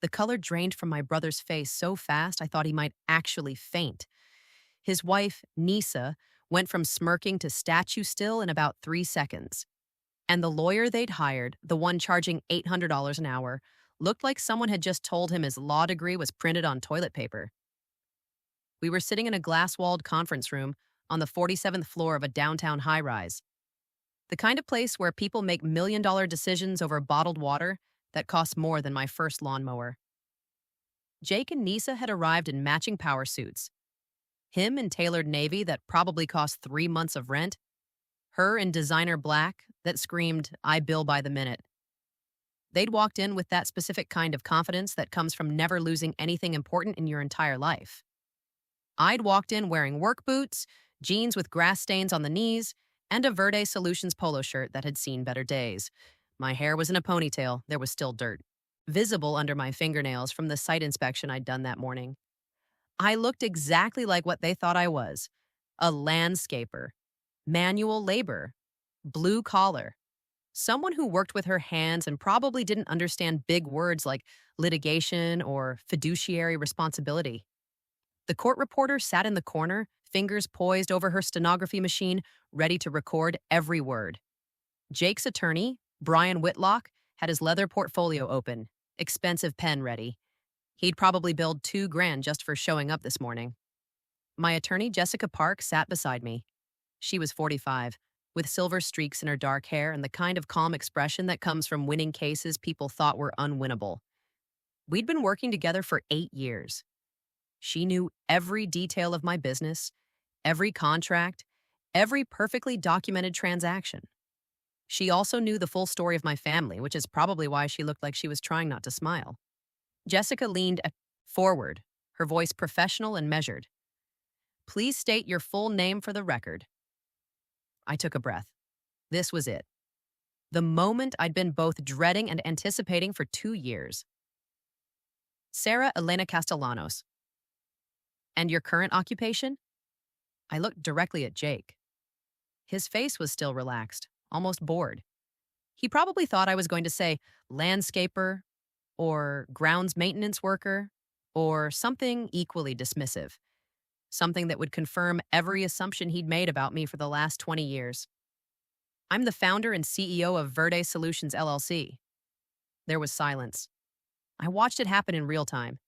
The color drained from my brother's face so fast I thought he might actually faint. His wife, Nisa, went from smirking to statue still in about 3 seconds. And the lawyer they'd hired, the one charging $800 an hour, looked like someone had just told him his law degree was printed on toilet paper. We were sitting in a glass-walled conference room on the 47th floor of a downtown high-rise. The kind of place where people make million-dollar decisions over bottled water that costs more than my first lawnmower. Jake and Nisa had arrived in matching power suits. Him in tailored navy that probably cost 3 months of rent. Her in designer black that screamed, "I bill by the minute." They'd walked in with that specific kind of confidence that comes from never losing anything important in your entire life. I'd walked in wearing work boots, jeans with grass stains on the knees, and a Verde Solutions polo shirt that had seen better days. My hair was in a ponytail, there was still dirt, visible under my fingernails from the site inspection I'd done that morning. I looked exactly like what they thought I was, a landscaper, manual labor, blue collar, someone who worked with her hands and probably didn't understand big words like litigation or fiduciary responsibility. The court reporter sat in the corner, fingers poised over her stenography machine, ready to record every word. Jake's attorney, Brian Whitlock, had his leather portfolio open, expensive pen ready. He'd probably billed $2,000 just for showing up this morning. My attorney, Jessica Park, sat beside me. She was 45, with silver streaks in her dark hair and the kind of calm expression that comes from winning cases people thought were unwinnable. We'd been working together for 8 years. She knew every detail of my business, every contract, every perfectly documented transaction. She also knew the full story of my family, which is probably why she looked like she was trying not to smile. Jessica leaned forward, her voice professional and measured. "Please state your full name for the record." I took a breath. This was it. The moment I'd been both dreading and anticipating for 2 years. Sarah Elena Castellanos. "And your current occupation?" I looked directly at Jake. His face was still relaxed, almost bored. He probably thought I was going to say landscaper, or grounds maintenance worker, or something equally dismissive. Something that would confirm every assumption he'd made about me for the last 20 years. "I'm the founder and CEO of Verde Solutions LLC. There was silence. I watched it happen in real time.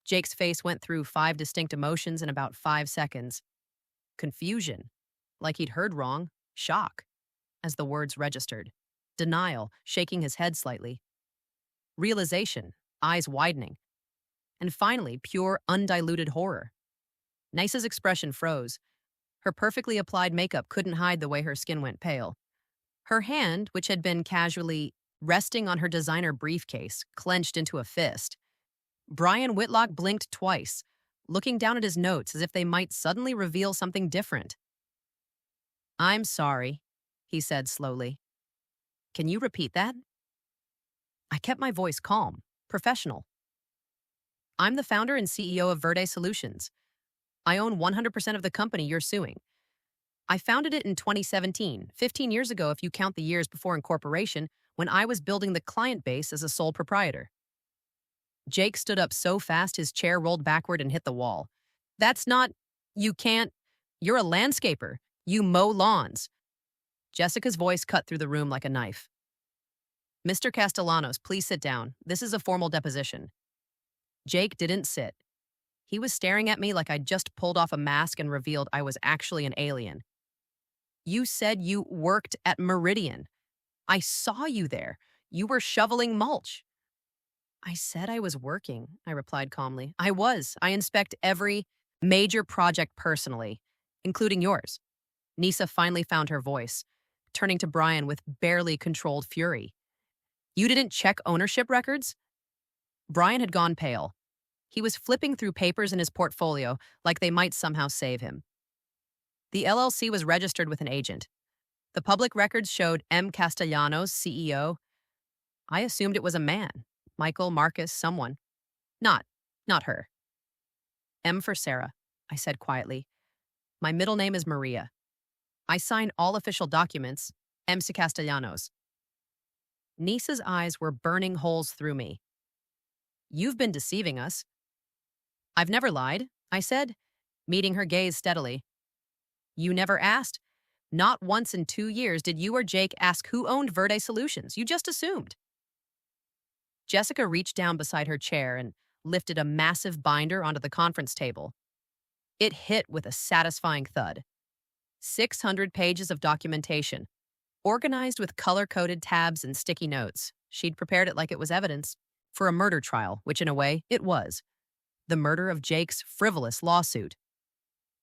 Jake's face went through 5 distinct emotions in about 5 seconds. Confusion, like he'd heard wrong, shock, as the words registered. Denial, shaking his head slightly. Realization, eyes widening. And finally, pure, undiluted horror. Nisa's expression froze. Her perfectly applied makeup couldn't hide the way her skin went pale. Her hand, which had been casually resting on her designer briefcase, clenched into a fist. Brian Whitlock blinked twice, looking down at his notes as if they might suddenly reveal something different. "I'm sorry," he said slowly. "Can you repeat that?" I kept my voice calm, professional. "I'm the founder and CEO of Verde Solutions. I own 100% of the company you're suing. I founded it in 2017, 15 years ago if you count the years before incorporation, when I was building the client base as a sole proprietor." Jake stood up so fast his chair rolled backward and hit the wall. "That's not... You can't... You're a landscaper. You mow lawns." Jessica's voice cut through the room like a knife. "Mr. Castellanos, please sit down. This is a formal deposition." Jake didn't sit. He was staring at me like I'd just pulled off a mask and revealed I was actually an alien. "You said you worked at Meridian. I saw you there. You were shoveling mulch." "I said I was working," I replied calmly. "I was. I inspect every major project personally, including yours." Nisa finally found her voice, turning to Brian with barely controlled fury. "You didn't check ownership records?" Brian had gone pale. He was flipping through papers in his portfolio like they might somehow save him. "The LLC was registered with an agent. The public records showed M. Castellanos, CEO. I assumed it was a man. Michael, Marcus, someone. Not her." "M for Sarah," I said quietly. "My middle name is Maria. I sign all official documents, M. C. Castellanos." Nisa's eyes were burning holes through me. You've been deceiving us. I've never lied, I said, meeting her gaze steadily. You never asked. Not once in 2 years did you or Jake ask who owned Verde Solutions. You just assumed. Jessica reached down beside her chair and lifted a massive binder onto the conference table. It hit with a satisfying thud. 600 pages of documentation, organized with color-coded tabs and sticky notes. She'd prepared it like it was evidence for a murder trial, which in a way, it was. The murder of Jake's frivolous lawsuit.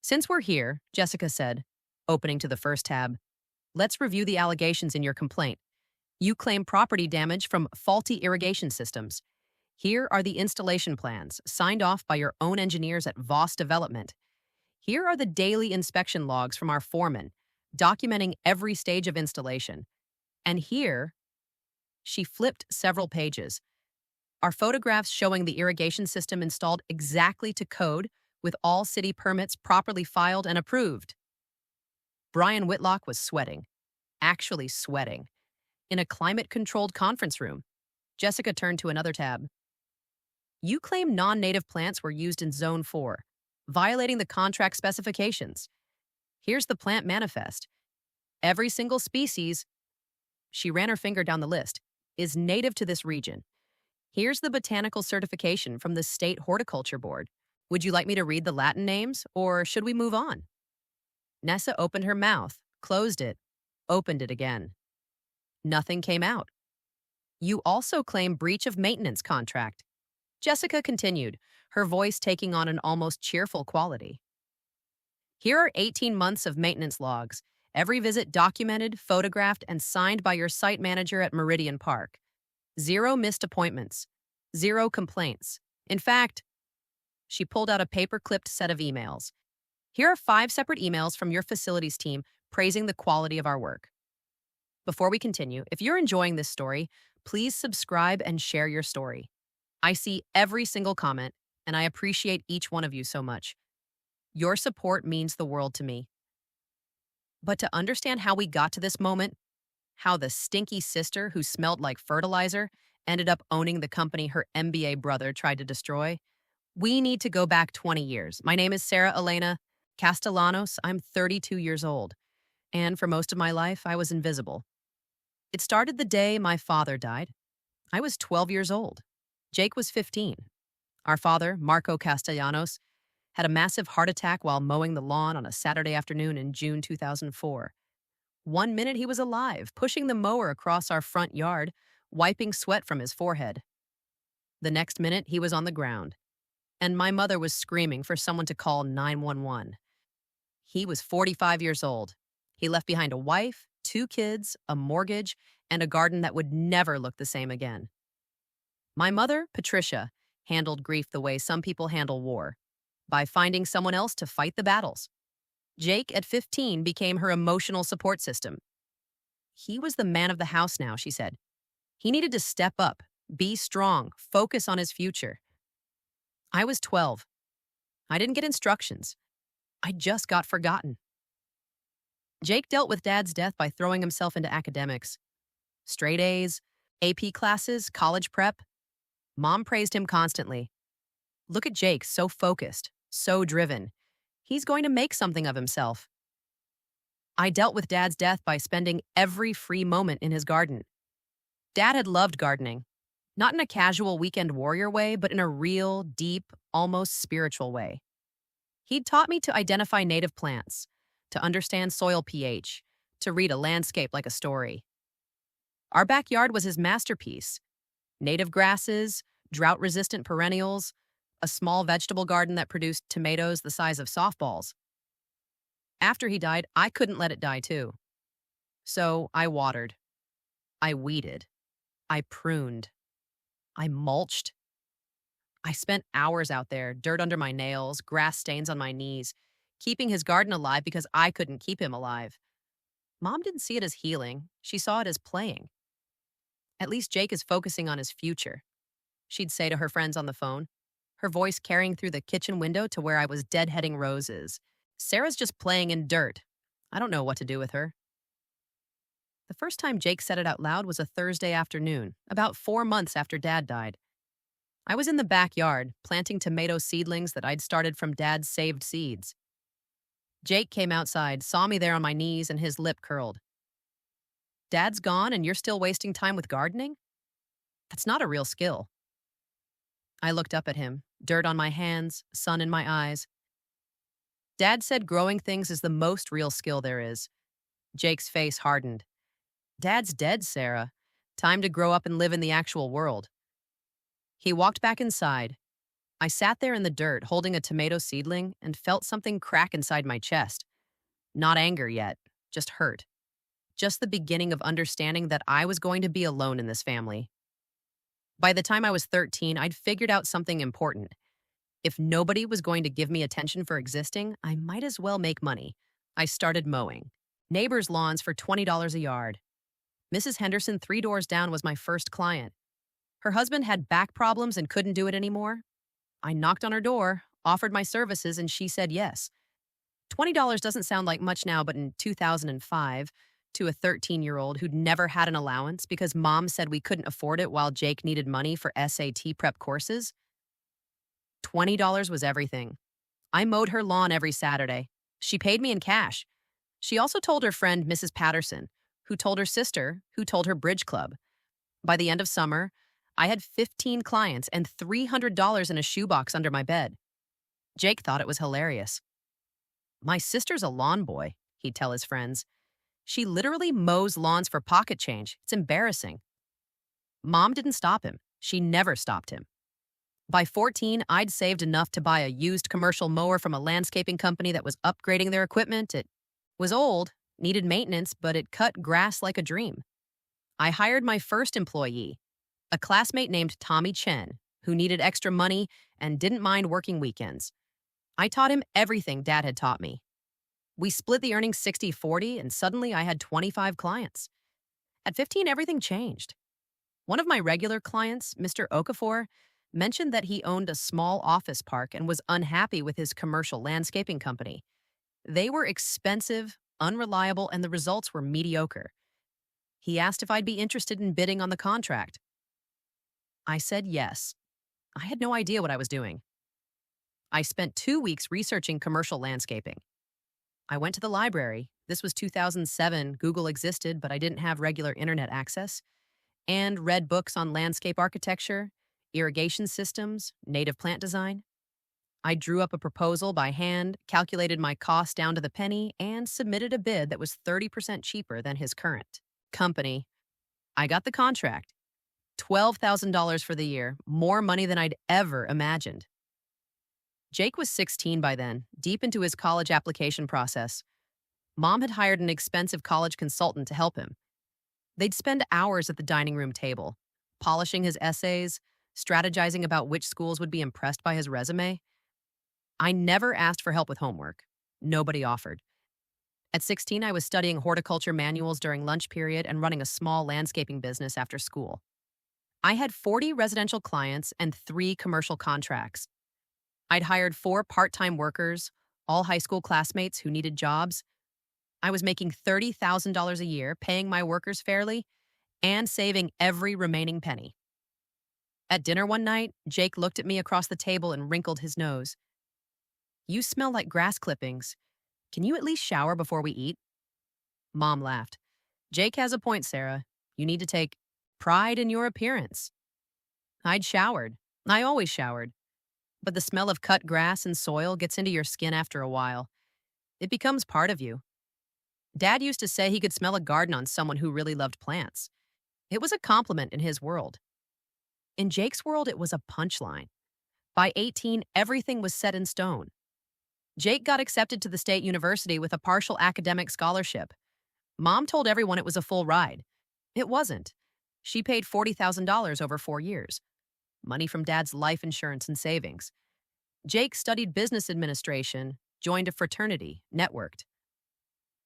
Since we're here, Jessica said, opening to the first tab, let's review the allegations in your complaint. You claim property damage from faulty irrigation systems. Here are the installation plans, signed off by your own engineers at Voss Development. Here are the daily inspection logs from our foreman, documenting every stage of installation. And here, she flipped several pages, are photographs showing the irrigation system installed exactly to code with all city permits properly filed and approved. Brian Whitlock was sweating, actually sweating, in a climate-controlled conference room. Jessica turned to another tab. You claim non-native plants were used in Zone 4, violating the contract specifications. Here's the plant manifest. Every single species, she ran her finger down the list, is native to this region. Here's the botanical certification from the State Horticulture Board. Would you like me to read the Latin names, or should we move on? Nessa opened her mouth, closed it, opened it again. Nothing came out. You also claim breach of maintenance contract. Jessica continued, her voice taking on an almost cheerful quality. Here are 18 months of maintenance logs, every visit documented, photographed, and signed by your site manager at Meridian Park. 0 missed appointments. 0 complaints. In fact, she pulled out a paper-clipped set of emails. Here are 5 separate emails from your facilities team praising the quality of our work. Before we continue, if you're enjoying this story, please subscribe and share your story. I see every single comment, and I appreciate each one of you so much. Your support means the world to me. But to understand how we got to this moment, how the stinky sister who smelled like fertilizer ended up owning the company her MBA brother tried to destroy, we need to go back 20 years. My name is Sarah Elena Castellanos. I'm 32 years old, and for most of my life, I was invisible. It started the day my father died. I was 12 years old. Jake was 15. Our father, Marco Castellanos, had a massive heart attack while mowing the lawn on a Saturday afternoon in June 2004. 1 minute he was alive, pushing the mower across our front yard, wiping sweat from his forehead. The next minute he was on the ground, and my mother was screaming for someone to call 911. He was 45 years old. He left behind a wife, 2 kids, a mortgage, and a garden that would never look the same again. My mother, Patricia, handled grief the way some people handle war, by finding someone else to fight the battles. Jake, at 15, became her emotional support system. He was the man of the house now, she said. He needed to step up, be strong, focus on his future. I was 12. I didn't get instructions. I just got forgotten. Jake dealt with Dad's death by throwing himself into academics. Straight A's, AP classes, college prep. Mom praised him constantly. Look at Jake, so focused, so driven. He's going to make something of himself. I dealt with Dad's death by spending every free moment in his garden. Dad had loved gardening, not in a casual weekend warrior way, but in a real, deep, almost spiritual way. He'd taught me to identify native plants, to understand soil pH, to read a landscape like a story. Our backyard was his masterpiece. Native grasses, drought-resistant perennials, a small vegetable garden that produced tomatoes the size of softballs. After he died, I couldn't let it die too. So I watered. I weeded. I pruned. I mulched. I spent hours out there, dirt under my nails, grass stains on my knees, keeping his garden alive because I couldn't keep him alive. Mom didn't see it as healing. She saw it as playing. At least Jake is focusing on his future, she'd say to her friends on the phone, her voice carrying through the kitchen window to where I was deadheading roses. Sarah's just playing in dirt. I don't know what to do with her. The first time Jake said it out loud was a Thursday afternoon, about 4 months after Dad died. I was in the backyard, planting tomato seedlings that I'd started from Dad's saved seeds. Jake came outside, saw me there on my knees, and his lip curled. Dad's gone and you're still wasting time with gardening? That's not a real skill. I looked up at him, dirt on my hands, sun in my eyes. Dad said growing things is the most real skill there is. Jake's face hardened. Dad's dead, Sarah. Time to grow up and live in the actual world. He walked back inside. I sat there in the dirt, holding a tomato seedling, and felt something crack inside my chest. Not anger yet, just hurt. Just the beginning of understanding that I was going to be alone in this family. By the time I was 13, I'd figured out something important. If nobody was going to give me attention for existing, I might as well make money. I started mowing. Neighbors' lawns for $20 a yard. Mrs. Henderson, 3 doors down, was my first client. Her husband had back problems and couldn't do it anymore. I knocked on her door, offered my services, and she said yes. $20 doesn't sound like much now, but in 2005, to a 13-year-old who'd never had an allowance because mom said we couldn't afford it while Jake needed money for SAT prep courses, $20 was everything. I mowed her lawn every Saturday. She paid me in cash. She also told her friend, Mrs. Patterson, who told her sister, who told her bridge club. By the end of summer, I had 15 clients and $300 in a shoebox under my bed. Jake thought it was hilarious. My sister's a lawn boy, he'd tell his friends. She literally mows lawns for pocket change. It's embarrassing. Mom didn't stop him. She never stopped him. By 14, I'd saved enough to buy a used commercial mower from a landscaping company that was upgrading their equipment. It was old, needed maintenance, but it cut grass like a dream. I hired my first employee, a classmate named Tommy Chen, who needed extra money and didn't mind working weekends. I taught him everything Dad had taught me. We split the earnings 60-40, and suddenly I had 25 clients. At 15, everything changed. One of my regular clients, Mr. Okafor, mentioned that he owned a small office park and was unhappy with his commercial landscaping company. They were expensive, unreliable, and the results were mediocre. He asked if I'd be interested in bidding on the contract. I said yes. I had no idea what I was doing. I spent 2 weeks researching commercial landscaping. I went to the library. This was 2007. Google existed, but I didn't have regular internet access. And read books on landscape architecture, irrigation systems, native plant design. I drew up a proposal by hand, calculated my cost down to the penny, and submitted a bid that was 30% cheaper than his current company. I got the contract. $12,000 for the year, more money than I'd ever imagined. Jake was 16 by then, deep into his college application process. Mom had hired an expensive college consultant to help him. They'd spend hours at the dining room table, polishing his essays, strategizing about which schools would be impressed by his resume. I never asked for help with homework. Nobody offered. At 16, I was studying horticulture manuals during lunch period and running a small landscaping business after school. I had 40 residential clients and 3 commercial contracts. I'd hired 4 part-time workers, all high school classmates who needed jobs. I was making $30,000 a year, paying my workers fairly, and saving every remaining penny. At dinner one night, Jake looked at me across the table and wrinkled his nose. "You smell like grass clippings. Can you at least shower before we eat?" Mom laughed. "Jake has a point, Sarah. You need to take pride in your appearance." I'd showered. I always showered. But the smell of cut grass and soil gets into your skin after a while. It becomes part of you. Dad used to say he could smell a garden on someone who really loved plants. It was a compliment in his world. In Jake's world, it was a punchline. By 18, everything was set in stone. Jake got accepted to the state university with a partial academic scholarship. Mom told everyone it was a full ride. It wasn't. She paid $40,000 over 4 years. Money from Dad's life insurance and savings. Jake studied business administration, joined a fraternity, networked.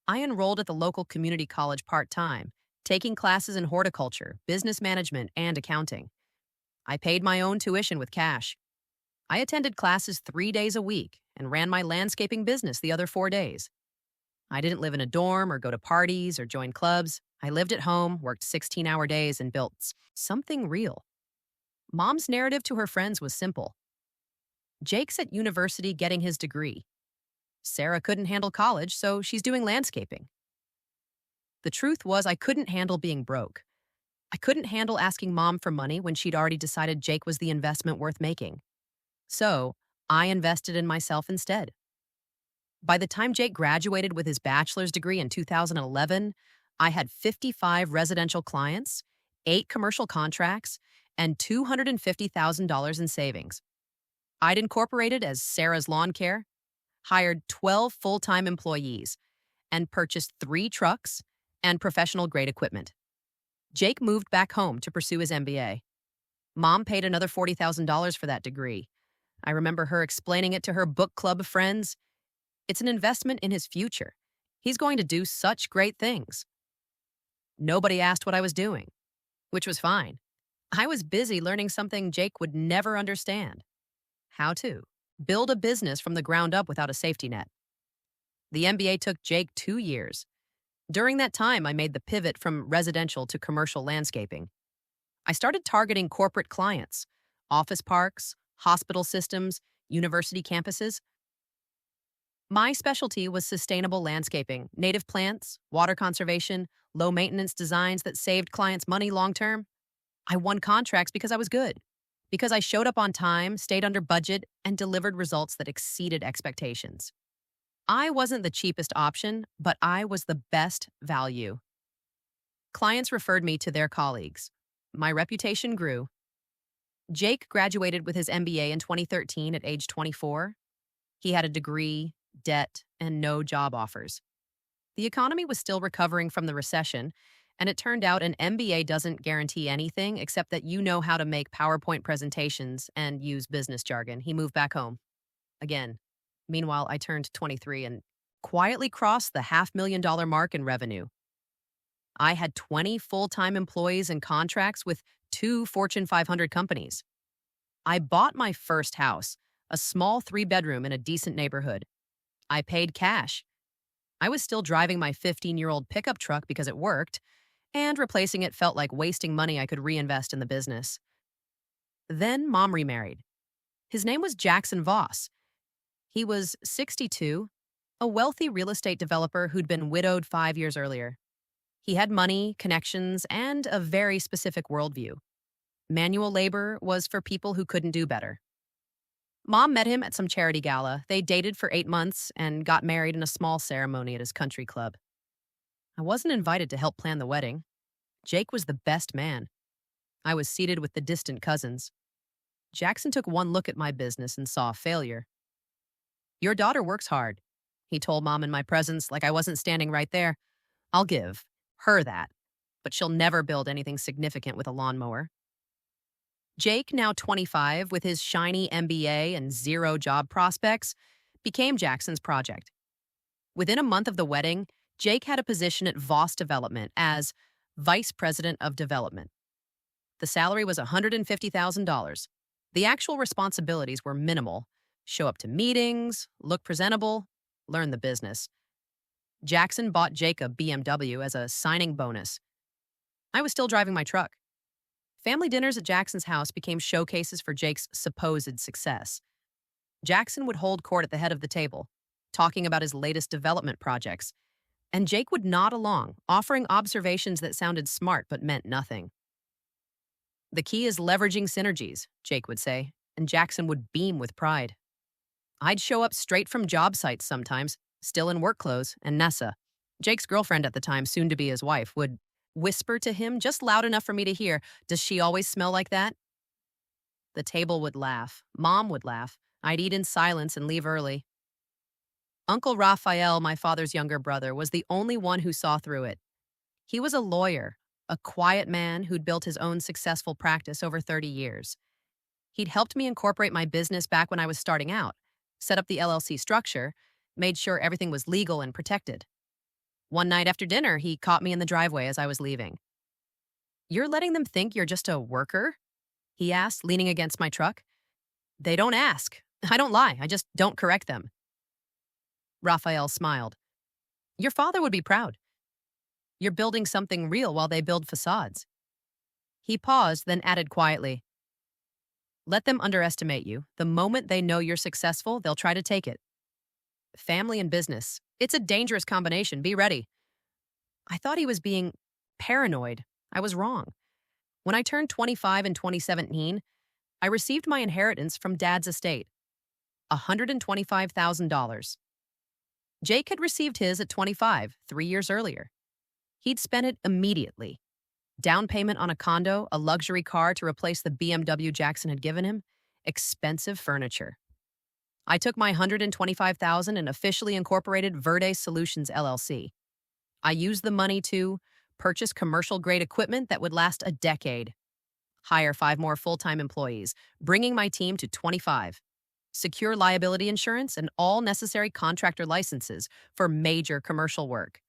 I enrolled at the local community college part-time, taking classes in horticulture, business management, and accounting. I paid my own tuition with cash. I attended classes 3 days a week and ran my landscaping business the other 4 days. I didn't live in a dorm or go to parties or join clubs. I lived at home, worked 16-hour days, and built something real. Mom's narrative to her friends was simple. Jake's at university getting his degree. Sarah couldn't handle college, so she's doing landscaping. The truth was, I couldn't handle being broke. I couldn't handle asking Mom for money when she'd already decided Jake was the investment worth making. So, I invested in myself instead. By the time Jake graduated with his bachelor's degree in 2011, I had 55 residential clients, 8 commercial contracts, and $250,000 in savings. I'd incorporated as Sarah's Lawn Care, hired 12 full-time employees, and purchased 3 trucks and professional-grade equipment. Jake moved back home to pursue his MBA. Mom paid another $40,000 for that degree. I remember her explaining it to her book club friends. It's an investment in his future. He's going to do such great things. Nobody asked what I was doing, which was fine. I was busy learning something Jake would never understand. How to build a business from the ground up without a safety net. The MBA took Jake 2 years. During that time, I made the pivot from residential to commercial landscaping. I started targeting corporate clients, office parks, hospital systems, university campuses. My specialty was sustainable landscaping, native plants, water conservation, low-maintenance designs that saved clients money long-term. I won contracts because I was good, because I showed up on time, stayed under budget, and delivered results that exceeded expectations. I wasn't the cheapest option, but I was the best value. Clients referred me to their colleagues. My reputation grew. Jake graduated with his MBA in 2013 at age 24. He had a degree, debt, and no job offers. The economy was still recovering from the recession, and it turned out an MBA doesn't guarantee anything except that you know how to make PowerPoint presentations and use business jargon. He moved back home. Again. Meanwhile, I turned 23 and quietly crossed the $500,000 mark in revenue. I had 20 full-time employees and contracts with 2 Fortune 500 companies. I bought my first house, a small 3-bedroom in a decent neighborhood. I paid cash. I was still driving my 15-year-old pickup truck because it worked, and replacing it felt like wasting money I could reinvest in the business. Then Mom remarried. His name was Jackson Voss. He was 62, a wealthy real estate developer who'd been widowed 5 years earlier. He had money, connections, and a very specific worldview. Manual labor was for people who couldn't do better. Mom met him at some charity gala. They dated for 8 months and got married in a small ceremony at his country club. I wasn't invited to help plan the wedding. Jake was the best man. I was seated with the distant cousins. Jackson took one look at my business and saw a failure. "Your daughter works hard," he told Mom in my presence like I wasn't standing right there. "I'll give her that, but she'll never build anything significant with a lawnmower." Jake, now 25, with his shiny MBA and 0 job prospects, became Jackson's project. Within a month of the wedding, Jake had a position at Voss Development as Vice President of Development. The salary was $150,000. The actual responsibilities were minimal. Show up to meetings, look presentable, learn the business. Jackson bought Jake a BMW as a signing bonus. I was still driving my truck. Family dinners at Jackson's house became showcases for Jake's supposed success. Jackson would hold court at the head of the table, talking about his latest development projects, and Jake would nod along, offering observations that sounded smart but meant nothing. "The key is leveraging synergies," Jake would say, and Jackson would beam with pride. I'd show up straight from job sites sometimes, still in work clothes, and Nessa, Jake's girlfriend at the time, soon to be his wife, would whisper to him just loud enough for me to hear, "Does she always smell like that?" The table would laugh. Mom would laugh. I'd eat in silence and leave early. Uncle Raphael, my father's younger brother, was the only one who saw through it. He was a lawyer, a quiet man who'd built his own successful practice over 30 years. He'd helped me incorporate my business back when I was starting out, set up the LLC structure, made sure everything was legal and protected. One night after dinner, he caught me in the driveway as I was leaving. "You're letting them think you're just a worker?" he asked, leaning against my truck. "They don't ask. I don't lie. I just don't correct them." Raphael smiled. "Your father would be proud. You're building something real while they build facades." He paused, then added quietly, Let them underestimate you. The moment they know you're successful, they'll try to take it. Family and business. It's a dangerous combination. Be ready. I thought he was being paranoid. I was wrong. When I turned 25 in 2017, I received my inheritance from Dad's estate, $125,000. Jake had received his at 25, 3 years earlier. He'd spent it immediately. Down payment on a condo, a luxury car to replace the BMW Jackson had given him, expensive furniture. I took my $125,000 and officially incorporated Verde Solutions LLC. I used the money to purchase commercial-grade equipment that would last a decade, hire 5 more full-time employees, bringing my team to 25, secure liability insurance and all necessary contractor licenses for major commercial work,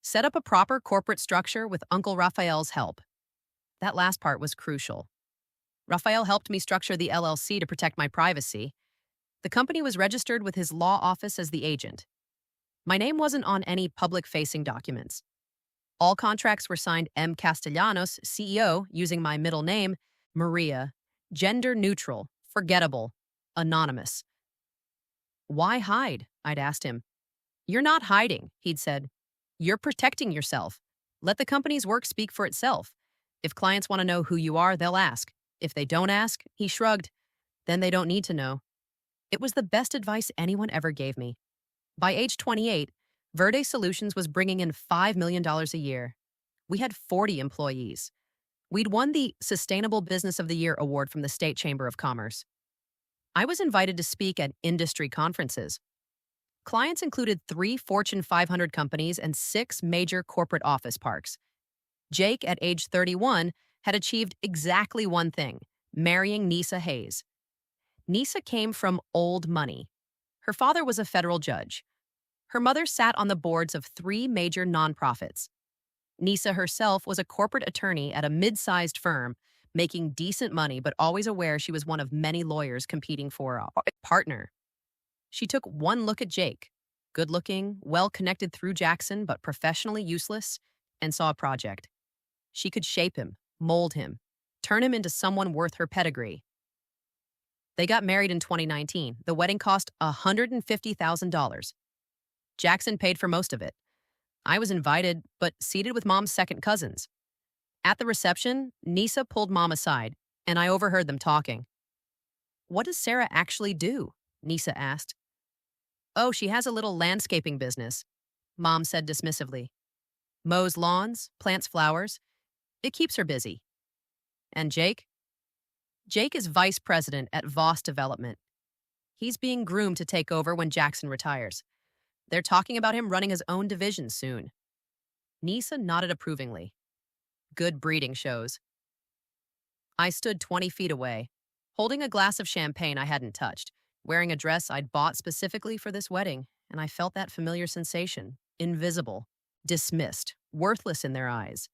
set up a proper corporate structure with Uncle Raphael's help. That last part was crucial. Raphael helped me structure the LLC to protect my privacy. The company was registered with his law office as the agent. My name wasn't on any public-facing documents. All contracts were signed M. Castellanos, CEO, using my middle name, Maria, gender neutral, forgettable, anonymous. Why hide? I'd asked him. You're not hiding, he'd said. You're protecting yourself. Let the company's work speak for itself. If clients want to know who you are, they'll ask. If they don't ask, he shrugged, then they don't need to know. It was the best advice anyone ever gave me. By age 28, Verde Solutions was bringing in $5 million a year. We had 40 employees. We'd won the Sustainable Business of the Year award from the State Chamber of Commerce. I was invited to speak at industry conferences. Clients included 3 Fortune 500 companies and 6 major corporate office parks. Jake, at age 31, had achieved exactly one thing: marrying Nisa Hayes. Nisa came from old money. Her father was a federal judge. Her mother sat on the boards of 3 major nonprofits. Nisa herself was a corporate attorney at a mid-sized firm, making decent money but always aware she was one of many lawyers competing for a partner. She took one look at Jake, good-looking, well-connected through Jackson but professionally useless, and saw a project. She could shape him, mold him, turn him into someone worth her pedigree. They got married in 2019. The wedding cost $150,000. Jackson paid for most of it. I was invited, but seated with Mom's second cousins. At the reception, Nisa pulled Mom aside, and I overheard them talking. What does Sarah actually do? Nisa asked. Oh, she has a little landscaping business, Mom said dismissively. Mows lawns, plants flowers. It keeps her busy. And Jake? Jake is vice president at Voss Development. He's being groomed to take over when Jackson retires. They're talking about him running his own division soon. Nisa nodded approvingly. Good breeding shows. I stood 20 feet away, holding a glass of champagne I hadn't touched, wearing a dress I'd bought specifically for this wedding, and I felt that familiar sensation, invisible, dismissed, worthless in their eyes.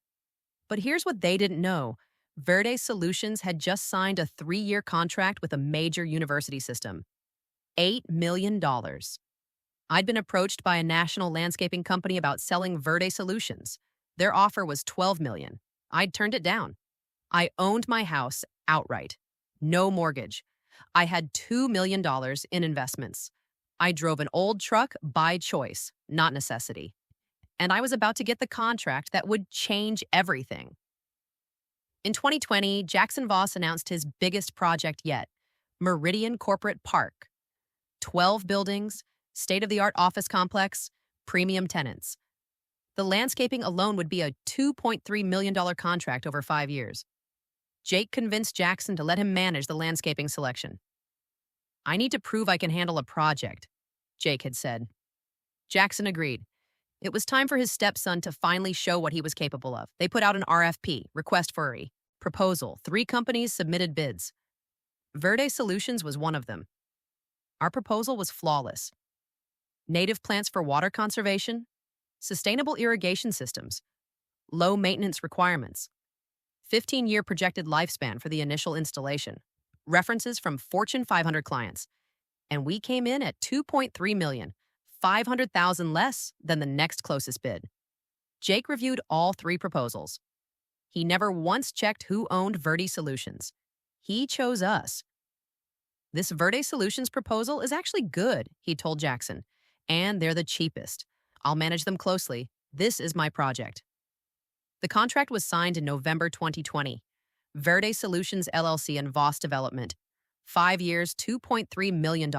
But here's what they didn't know. Verde Solutions had just signed a 3-year contract with a major university system. $8 million. I'd been approached by a national landscaping company about selling Verde Solutions. Their offer was $12 million. I'd turned it down. I owned my house outright. No mortgage. I had $2 million in investments. I drove an old truck by choice, not necessity. And I was about to get the contract that would change everything. In 2020, Jackson Voss announced his biggest project yet, Meridian Corporate Park. 12 buildings, state-of-the-art office complex, premium tenants. The landscaping alone would be a $2.3 million contract over 5 years. Jake convinced Jackson to let him manage the landscaping selection. I need to prove I can handle a project, Jake had said. Jackson agreed. It was time for his stepson to finally show what he was capable of. They put out an RFP, request for a proposal. 3 companies submitted bids. Verde Solutions was one of them. Our proposal was flawless. Native plants for water conservation, sustainable irrigation systems, low maintenance requirements, 15-year projected lifespan for the initial installation, references from Fortune 500 clients, and we came in at $2.3 million, $500,000 less than the next closest bid. Jake reviewed all 3 proposals. He never once checked who owned Verde Solutions. He chose us. This Verde Solutions proposal is actually good, he told Jackson. And they're the cheapest. I'll manage them closely. This is my project. The contract was signed in November 2020. Verde Solutions LLC and Voss Development. 5 years, $2.3 million.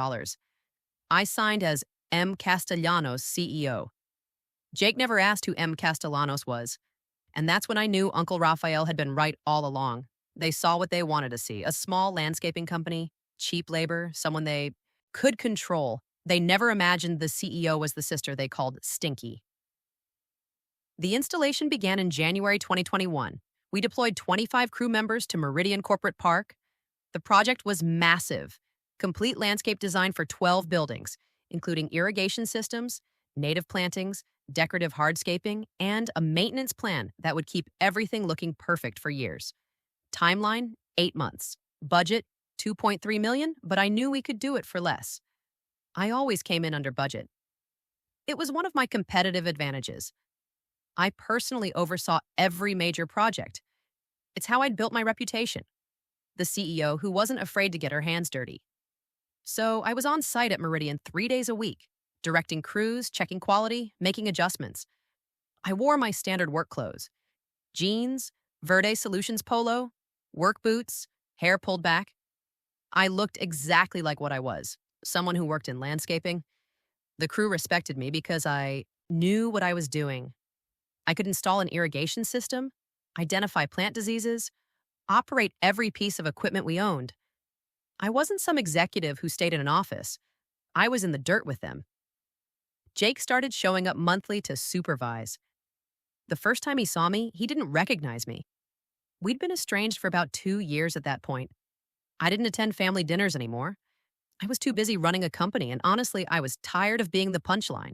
I signed as M. Castellanos CEO. Jake never asked who M. Castellanos was. And that's when I knew Uncle Raphael had been right all along. They saw what they wanted to see, a small landscaping company, cheap labor, someone they could control. They never imagined the CEO was the sister they called Stinky. The installation began in January 2021. We deployed 25 crew members to Meridian Corporate Park. The project was massive. Complete landscape design for 12 buildings, including irrigation systems, native plantings, decorative hardscaping, and a maintenance plan that would keep everything looking perfect for years. Timeline, 8 months. Budget, $2.3 million, but I knew we could do it for less. I always came in under budget. It was one of my competitive advantages. I personally oversaw every major project. It's how I'd built my reputation. The CEO who wasn't afraid to get her hands dirty. So I was on site at Meridian 3 days a week, directing crews, checking quality, making adjustments. I wore my standard work clothes. Jeans, Verde Solutions polo, work boots, hair pulled back. I looked exactly like what I was, someone who worked in landscaping. The crew respected me because I knew what I was doing. I could install an irrigation system, identify plant diseases, operate every piece of equipment we owned. I wasn't some executive who stayed in an office. I was in the dirt with them. Jake started showing up monthly to supervise. The first time he saw me, he didn't recognize me. We'd been estranged for about 2 years at that point. I didn't attend family dinners anymore. I was too busy running a company, and honestly, I was tired of being the punchline.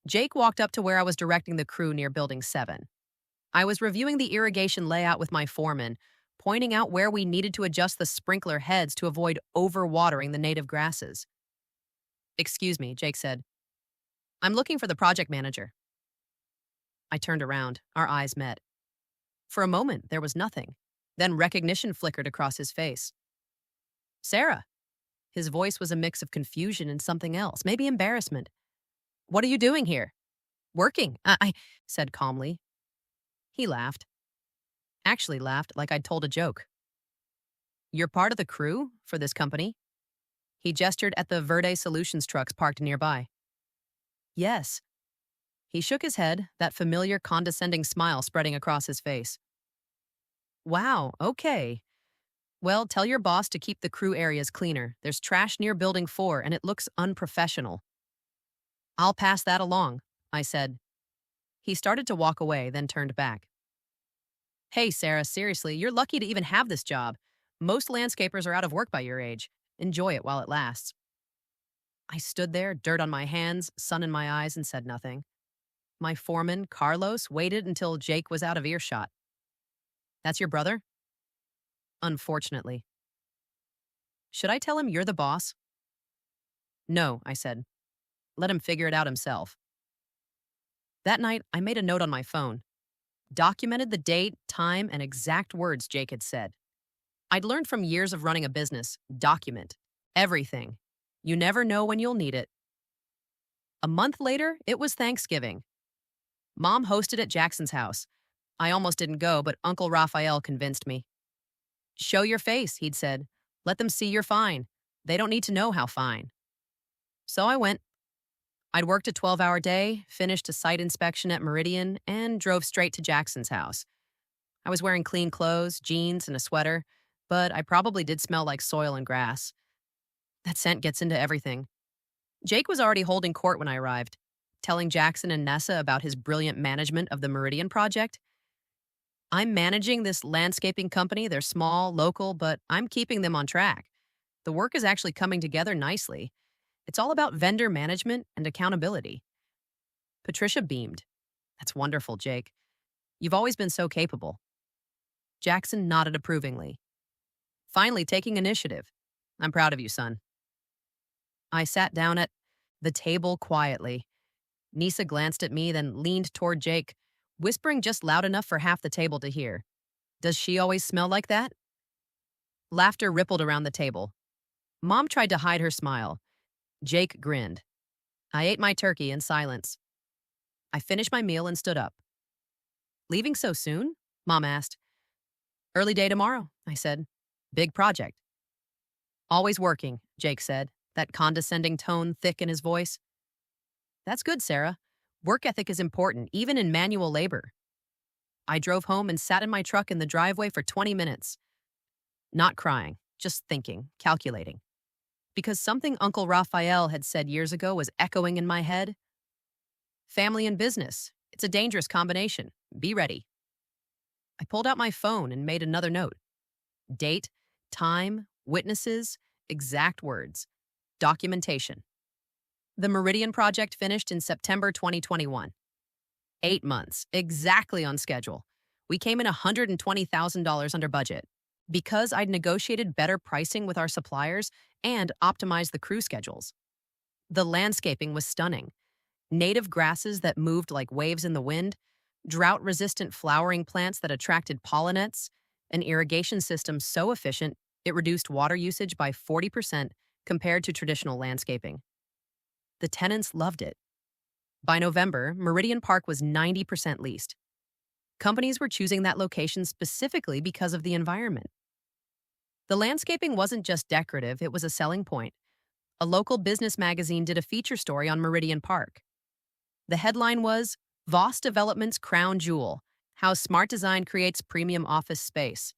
Jake walked up to where I was directing the crew near Building 7. I was reviewing the irrigation layout with my foreman, pointing out where we needed to adjust the sprinkler heads to avoid overwatering the native grasses. "Excuse me," Jake said. "I'm looking for the project manager." I turned around. Our eyes met. For a moment, there was nothing. Then recognition flickered across his face. "Sarah." His voice was a mix of confusion and something else, maybe embarrassment. "What are you doing here?" "Working," I said calmly. He laughed. Actually laughed like I'd told a joke. "You're part of the crew for this company?" He gestured at the Verde Solutions trucks parked nearby. "Yes." He shook his head, that familiar condescending smile spreading across his face. "Wow, okay. Well, tell your boss to keep the crew areas cleaner. There's trash near Building 4 and it looks unprofessional." "I'll pass that along," I said. He started to walk away, then turned back. "Hey, Sarah, seriously, you're lucky to even have this job. Most landscapers are out of work by your age. Enjoy it while it lasts." I stood there, dirt on my hands, sun in my eyes, and said nothing. My foreman, Carlos, waited until Jake was out of earshot. "That's your brother?" "Unfortunately." "Should I tell him you're the boss?" "No," I said. "Let him figure it out himself." That night, I made a note on my phone. Documented the date, time, and exact words Jake had said. I'd learned from years of running a business, document everything. You never know when you'll need it. A month later, it was Thanksgiving. Mom hosted at Jackson's house. I almost didn't go, but Uncle Raphael convinced me. "Show your face," he'd said. "Let them see you're fine. They don't need to know how fine." So I went. I'd worked a 12-hour day, finished a site inspection at Meridian, and drove straight to Jackson's house. I was wearing clean clothes, jeans, and a sweater, but I probably did smell like soil and grass. That scent gets into everything. Jake was already holding court when I arrived, telling Jackson and Nessa about his brilliant management of the Meridian project. "I'm managing this landscaping company. They're small, local, but I'm keeping them on track. The work is actually coming together nicely. It's all about vendor management and accountability." Patricia beamed. "That's wonderful, Jake. You've always been so capable." Jackson nodded approvingly. "Finally taking initiative. I'm proud of you, son." I sat down at the table quietly. Nisa glanced at me, then leaned toward Jake, whispering just loud enough for half the table to hear. "Does she always smell like that?" Laughter rippled around the table. Mom tried to hide her smile. Jake grinned. I ate my turkey in silence. I finished my meal and stood up. Leaving so soon? Mom asked. Early day tomorrow, I said. Big project. Always working, Jake said, that condescending tone thick in his voice. That's good, Sarah. Work ethic is important, even in manual labor. I drove home and sat in my truck in the driveway for 20 minutes. Not crying, just thinking, calculating. Because something Uncle Raphael had said years ago was echoing in my head. Family and business. It's a dangerous combination. Be ready. I pulled out my phone and made another note. Date, time, witnesses, exact words. Documentation. The Meridian project finished in September 2021. 8 months, exactly on schedule. We came in $120,000 under budget. Because I'd negotiated better pricing with our suppliers and optimized the crew schedules. The landscaping was stunning. Native grasses that moved like waves in the wind, drought-resistant flowering plants that attracted pollinates, an irrigation system so efficient it reduced water usage by 40% compared to traditional landscaping. The tenants loved it. By November, Meridian Park was 90% leased. Companies were choosing that location specifically because of the environment. The landscaping wasn't just decorative, it was a selling point. A local business magazine did a feature story on Meridian Park. The headline was, Voss Development's Crown Jewel, How Smart Design Creates Premium Office Space.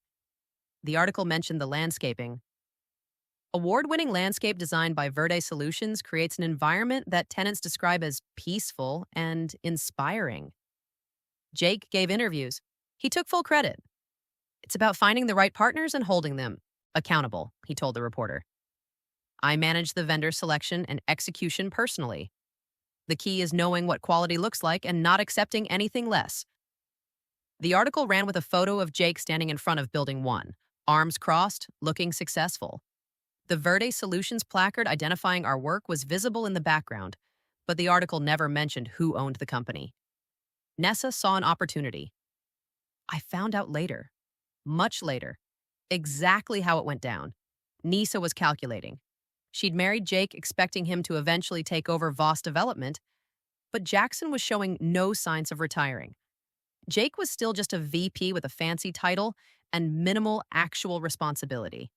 The article mentioned the landscaping. Award-winning landscape design by Verde Solutions creates an environment that tenants describe as peaceful and inspiring. Jake gave interviews. He took full credit. It's about finding the right partners and holding them accountable, he told the reporter. I manage the vendor selection and execution personally. The key is knowing what quality looks like and not accepting anything less. The article ran with a photo of Jake standing in front of Building 1, arms crossed, looking successful. The Verde Solutions placard identifying our work was visible in the background, but the article never mentioned who owned the company. Nessa saw an opportunity. I found out later, much later, exactly how it went down. Nisa was calculating. She'd married Jake expecting him to eventually take over Voss Development, but Jackson was showing no signs of retiring. Jake was still just a VP with a fancy title and minimal actual responsibility.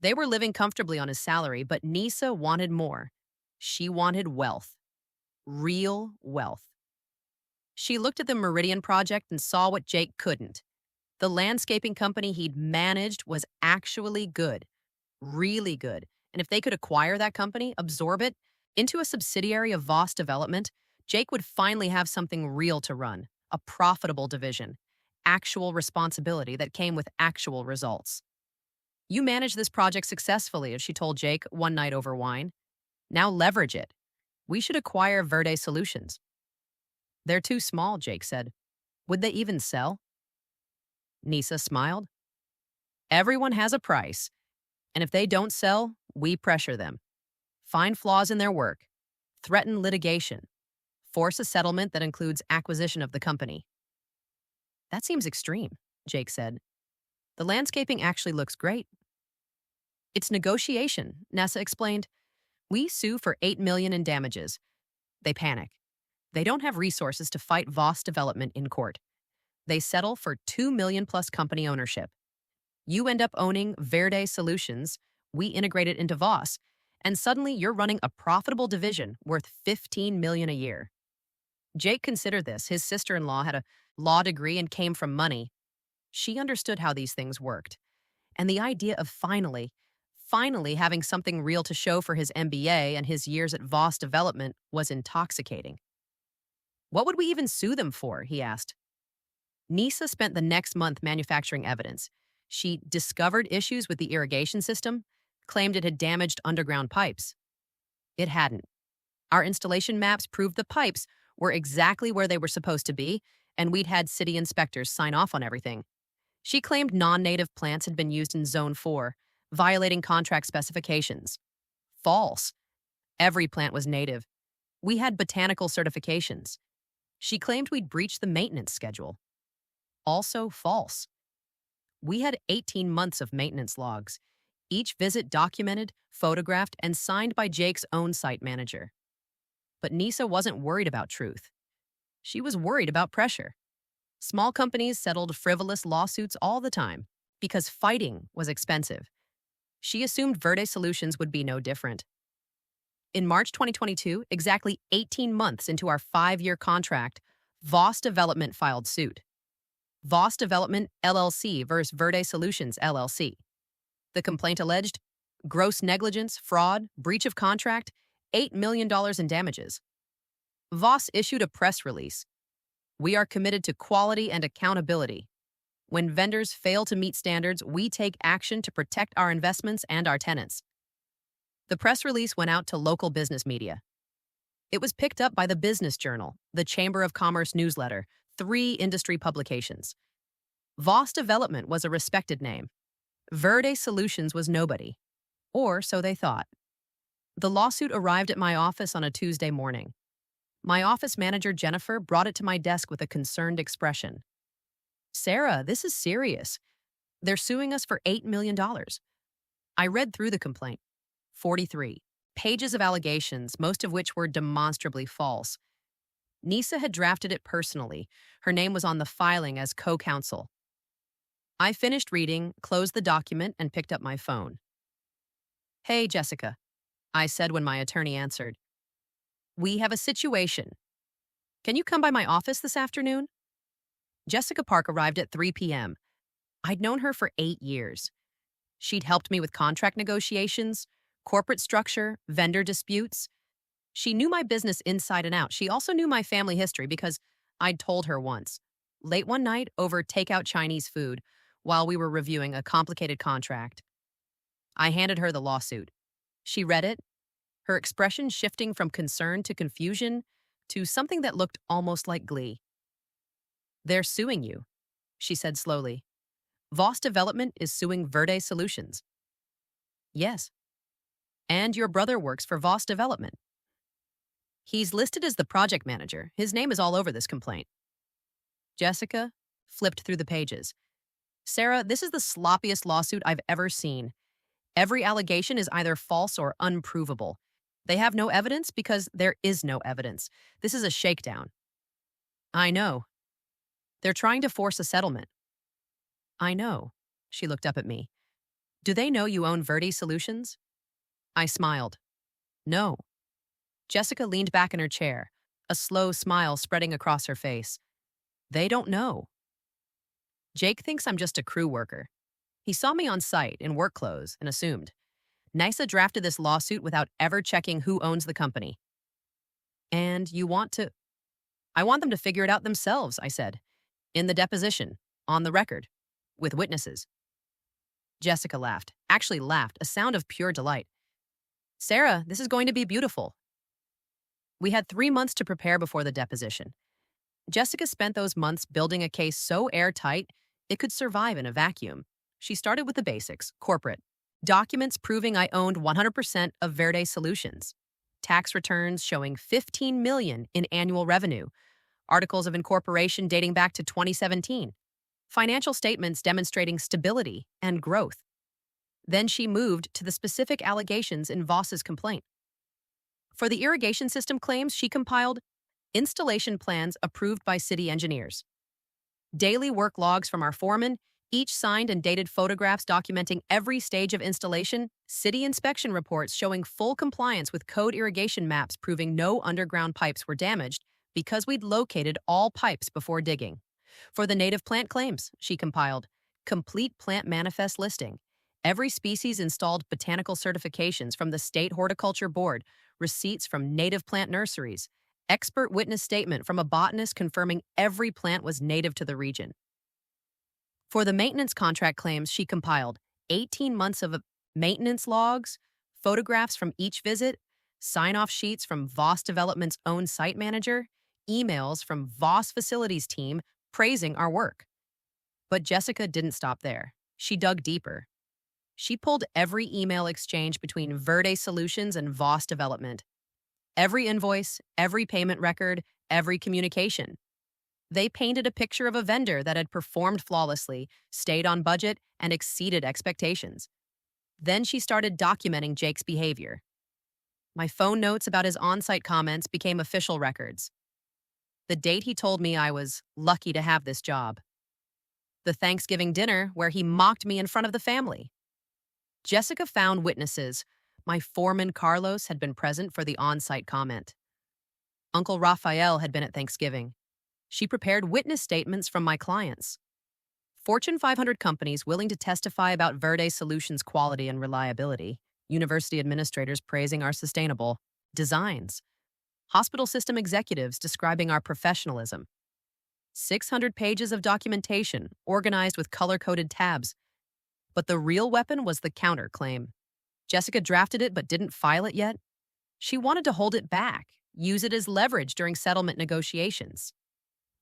They were living comfortably on his salary, but Nisa wanted more. She wanted wealth. Real wealth. She looked at the Meridian project and saw what Jake couldn't. The landscaping company he'd managed was actually good. Really good. And if they could acquire that company, absorb it, into a subsidiary of Voss Development, Jake would finally have something real to run, a profitable division, actual responsibility that came with actual results. You managed this project successfully, as she told Jake one night over wine. Now leverage it. We should acquire Verde Solutions. They're too small, Jake said. Would they even sell? Nisa smiled. Everyone has a price, and if they don't sell, we pressure them. Find flaws in their work, threaten litigation, force a settlement that includes acquisition of the company. That seems extreme, Jake said. The landscaping actually looks great. It's negotiation, Nessa explained. We sue for $8 million in damages. They panic. They don't have resources to fight Voss Development in court. They settle for $2 million plus company ownership. You end up owning Verde Solutions, we integrate it into Voss, and suddenly you're running a profitable division worth $15 million a year. Jake considered this. His sister-in-law had a law degree and came from money. She understood how these things worked. And the idea of finally having something real to show for his MBA and his years at Voss Development was intoxicating. What would we even sue them for? He asked. Nisa spent the next month manufacturing evidence. She discovered issues with the irrigation system, claimed it had damaged underground pipes. It hadn't. Our installation maps proved the pipes were exactly where they were supposed to be, and we'd had city inspectors sign off on everything. She claimed non-native plants had been used in Zone 4, violating contract specifications. False. Every plant was native. We had botanical certifications. She claimed we'd breached the maintenance schedule. Also false. We had 18 months of maintenance logs, each visit documented, photographed, and signed by Jake's own site manager. But Nisa wasn't worried about truth. She was worried about pressure. Small companies settled frivolous lawsuits all the time because fighting was expensive. She assumed Verde Solutions would be no different. In March 2022, exactly 18 months into our 5-year contract, Voss Development filed suit. Voss Development LLC versus Verde Solutions LLC. The complaint alleged gross negligence, fraud, breach of contract, $8 million in damages. Voss issued a press release. We are committed to quality and accountability. When vendors fail to meet standards, we take action to protect our investments and our tenants. The press release went out to local business media. It was picked up by the Business Journal, the Chamber of Commerce newsletter, 3 industry publications. Voss Development was a respected name. Verde Solutions was nobody. Or so they thought. The lawsuit arrived at my office on a Tuesday morning. My office manager, Jennifer, brought it to my desk with a concerned expression. Sarah, this is serious. They're suing us for $8 million. I read through the complaint. 43 pages of allegations, most of which were demonstrably false. Nisa had drafted it personally. Her name was on the filing as co-counsel. I finished reading, closed the document, and picked up my phone. Hey, Jessica, I said when my attorney answered. We have a situation. Can you come by my office this afternoon? Jessica Park arrived at 3 p.m. I'd known her for 8 years. She'd helped me with contract negotiations, corporate structure, vendor disputes. She knew my business inside and out. She also knew my family history because I'd told her once, late one night over takeout Chinese food while we were reviewing a complicated contract. I handed her the lawsuit. She read it, her expression shifting from concern to confusion to something that looked almost like glee. They're suing you, she said slowly. Voss Development is suing Verde Solutions. Yes. And your brother works for Voss Development. He's listed as the project manager. His name is all over this complaint. Jessica flipped through the pages. Sarah, this is the sloppiest lawsuit I've ever seen. Every allegation is either false or unprovable. They have no evidence because there is no evidence. This is a shakedown. I know. They're trying to force a settlement. I know. She looked up at me. Do they know you own Verde Solutions? I smiled. No. Jessica leaned back in her chair, a slow smile spreading across her face. They don't know. Jake thinks I'm just a crew worker. He saw me on site in work clothes and assumed. Nisa drafted this lawsuit without ever checking who owns the company. And you want to... I want them to figure it out themselves, I said. In the deposition, on the record, with witnesses. Jessica laughed, actually laughed, a sound of pure delight. Sarah, this is going to be beautiful. We had 3 months to prepare before the deposition. Jessica spent those months building a case so airtight it could survive in a vacuum. She started with the basics, corporate. Documents proving I owned 100% of Verde Solutions. Tax returns showing $15 million in annual revenue. Articles of incorporation dating back to 2017. Financial statements demonstrating stability and growth. Then she moved to the specific allegations in Voss's complaint. For the irrigation system claims, she compiled installation plans approved by city engineers. Daily work logs from our foreman, each signed and dated photographs documenting every stage of installation, city inspection reports showing full compliance with code irrigation maps proving no underground pipes were damaged because we'd located all pipes before digging. For the native plant claims, she compiled complete plant manifest listing, every species installed botanical certifications from the State Horticulture Board, receipts from native plant nurseries, expert witness statement from a botanist confirming every plant was native to the region. For the maintenance contract claims, she compiled 18 months of maintenance logs, photographs from each visit, sign-off sheets from Voss Development's own site manager, emails from Voss Facilities team praising our work. But Jessica didn't stop there. She dug deeper. She pulled every email exchange between Verde Solutions and Voss Development. Every invoice, every payment record, every communication. They painted a picture of a vendor that had performed flawlessly, stayed on budget, and exceeded expectations. Then she started documenting Jake's behavior. My phone notes about his on-site comments became official records. The date he told me I was lucky to have this job. The Thanksgiving dinner where he mocked me in front of the family. Jessica found witnesses. My foreman Carlos had been present for the on-site comment. Uncle Raphael had been at Thanksgiving. She prepared witness statements from my clients. Fortune 500 companies willing to testify about Verde Solutions' quality and reliability. University administrators praising our sustainable designs. Hospital system executives describing our professionalism. 600 pages of documentation organized with color-coded tabs. But the real weapon was the counterclaim. Jessica drafted it but didn't file it yet. She wanted to hold it back, use it as leverage during settlement negotiations.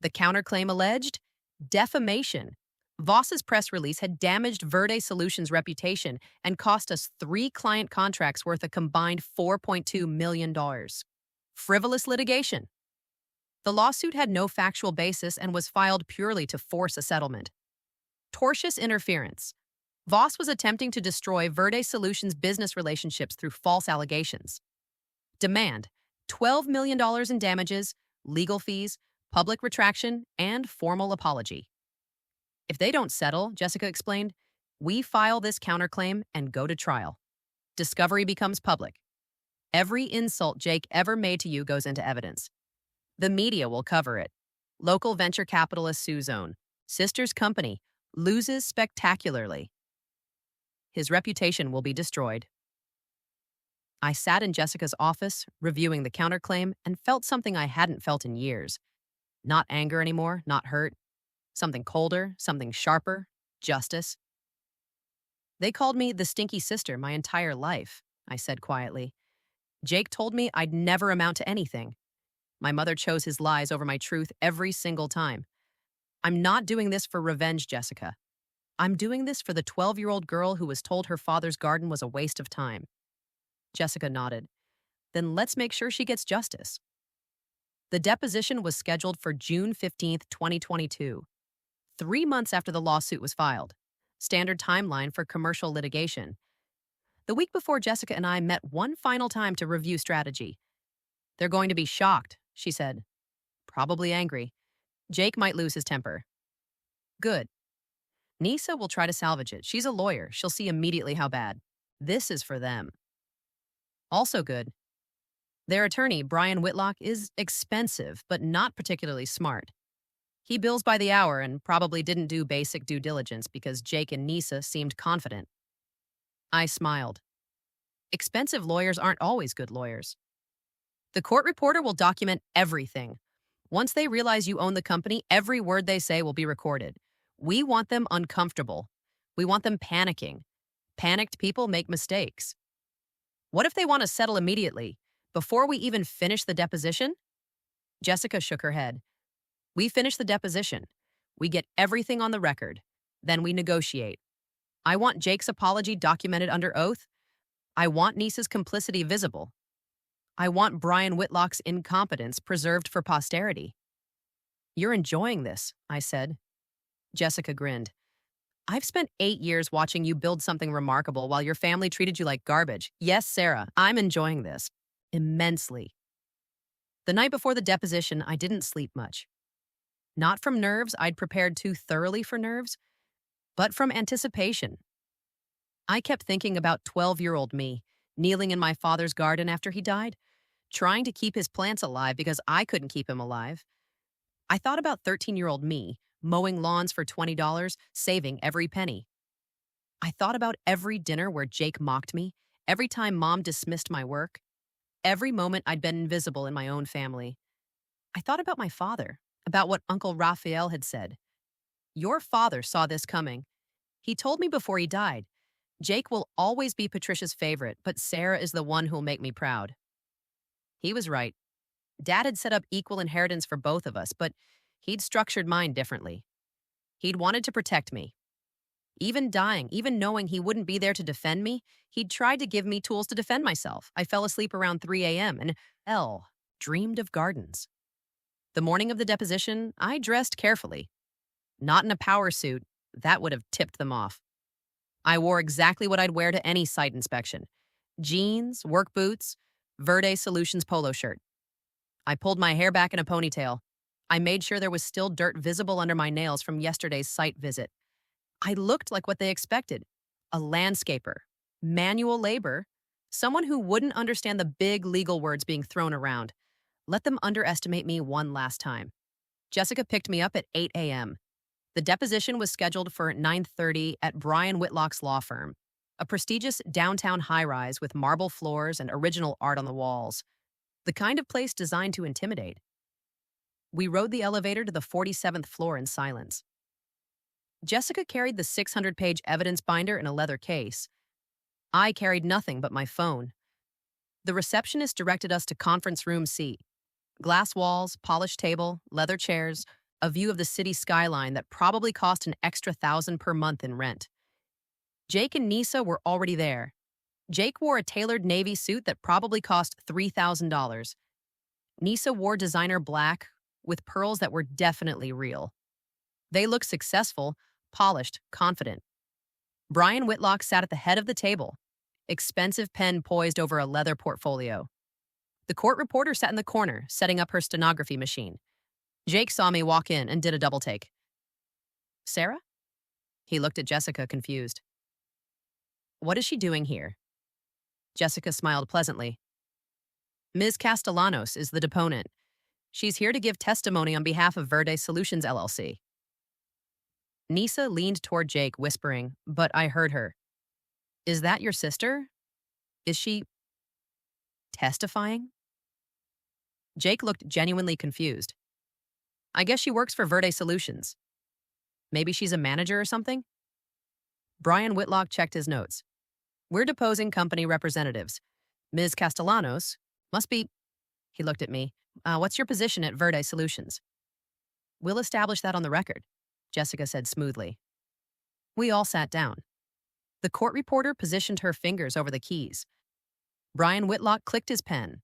The counterclaim alleged defamation. Voss's press release had damaged Verde Solutions' reputation and cost us 3 client contracts worth a combined $4.2 million. Frivolous litigation. The lawsuit had no factual basis and was filed purely to force a settlement. Tortious interference. Voss was attempting to destroy Verde Solutions' business relationships through false allegations. Demand: $12 million in damages, legal fees, public retraction, and formal apology. If they don't settle, Jessica explained, we file this counterclaim and go to trial. Discovery becomes public. Every insult Jake ever made to you goes into evidence. The media will cover it. Local venture capitalist Suing, sister's company, loses spectacularly. His reputation will be destroyed. I sat in Jessica's office, reviewing the counterclaim, and felt something I hadn't felt in years. Not anger anymore, not hurt. Something colder, something sharper, justice. They called me the Stinky sister my entire life, I said quietly. Jake told me I'd never amount to anything. My mother chose his lies over my truth every single time. I'm not doing this for revenge, Jessica. I'm doing this for the 12-year-old girl who was told her father's garden was a waste of time. Jessica nodded. Then let's make sure she gets justice. The deposition was scheduled for June 15, 2022, 3 months after the lawsuit was filed. Standard timeline for commercial litigation. The week before Jessica and I met one final time to review strategy. They're going to be shocked, she said. Probably angry. Jake might lose his temper. Good. Nisa will try to salvage it. She's a lawyer. She'll see immediately how bad. This is for them. Also good. Their attorney, Brian Whitlock, is expensive, but not particularly smart. He bills by the hour and probably didn't do basic due diligence because Jake and Nisa seemed confident. I smiled. Expensive lawyers aren't always good lawyers. The court reporter will document everything. Once they realize you own the company, every word they say will be recorded. We want them uncomfortable. We want them panicking. Panicked people make mistakes. What if they want to settle immediately, before we even finish the deposition? Jessica shook her head. We finish the deposition. We get everything on the record. Then we negotiate. I want Jake's apology documented under oath. I want Nisa's complicity visible. I want Brian Whitlock's incompetence preserved for posterity. You're enjoying this, I said. Jessica grinned. I've spent 8 years watching you build something remarkable while your family treated you like garbage. Yes, Sarah, I'm enjoying this. Immensely. The night before the deposition, I didn't sleep much. Not from nerves, I'd prepared too thoroughly for nerves, but from anticipation. I kept thinking about 12-year-old me, kneeling in my father's garden after he died, trying to keep his plants alive because I couldn't keep him alive. I thought about 13-year-old me, mowing lawns for $20, saving every penny. I thought about every dinner where Jake mocked me, every time Mom dismissed my work, every moment I'd been invisible in my own family. I thought about my father, about what Uncle Raphael had said. Your father saw this coming. He told me before he died, Jake will always be Patricia's favorite, but Sarah is the one who'll make me proud. He was right. Dad had set up equal inheritance for both of us, but he'd structured mine differently. He'd wanted to protect me. Even dying, even knowing he wouldn't be there to defend me, he'd tried to give me tools to defend myself. I fell asleep around 3 a.m. and dreamed of gardens. The morning of the deposition, I dressed carefully. Not in a power suit, that would have tipped them off. I wore exactly what I'd wear to any site inspection: jeans, work boots, Verde Solutions polo shirt. I pulled my hair back in a ponytail. I made sure there was still dirt visible under my nails from yesterday's site visit. I looked like what they expected: a landscaper, manual labor, someone who wouldn't understand the big legal words being thrown around. Let them underestimate me one last time. Jessica picked me up at 8 a.m. The deposition was scheduled for 9:30 at Brian Whitlock's law firm, a prestigious downtown high-rise with marble floors and original art on the walls, the kind of place designed to intimidate. We rode the elevator to the 47th floor in silence. Jessica carried the 600-page evidence binder in a leather case. I carried nothing but my phone. The receptionist directed us to conference room C. Glass walls, polished table, leather chairs, a view of the city skyline that probably cost an extra $1,000 per month in rent. Jake and Nisa were already there. Jake wore a tailored navy suit that probably cost $3,000. Nisa wore designer black with pearls that were definitely real. They looked successful, polished, confident. Brian Whitlock sat at the head of the table, expensive pen poised over a leather portfolio. The court reporter sat in the corner, setting up her stenography machine. Jake saw me walk in and did a double take. "Sarah?" He looked at Jessica, confused. "What is she doing here?" Jessica smiled pleasantly. "Ms. Castellanos is the deponent. She's here to give testimony on behalf of Verde Solutions, LLC. Nisa leaned toward Jake, whispering, but I heard her. "Is that your sister? Is she testifying?" Jake looked genuinely confused. "I guess she works for Verde Solutions. Maybe she's a manager or something?" Brian Whitlock checked his notes. "We're deposing company representatives. Ms. Castellanos must be..." He looked at me. "What's your position at Verde Solutions?" "We'll establish that on the record," Jessica said smoothly. We all sat down. The court reporter positioned her fingers over the keys. Brian Whitlock clicked his pen.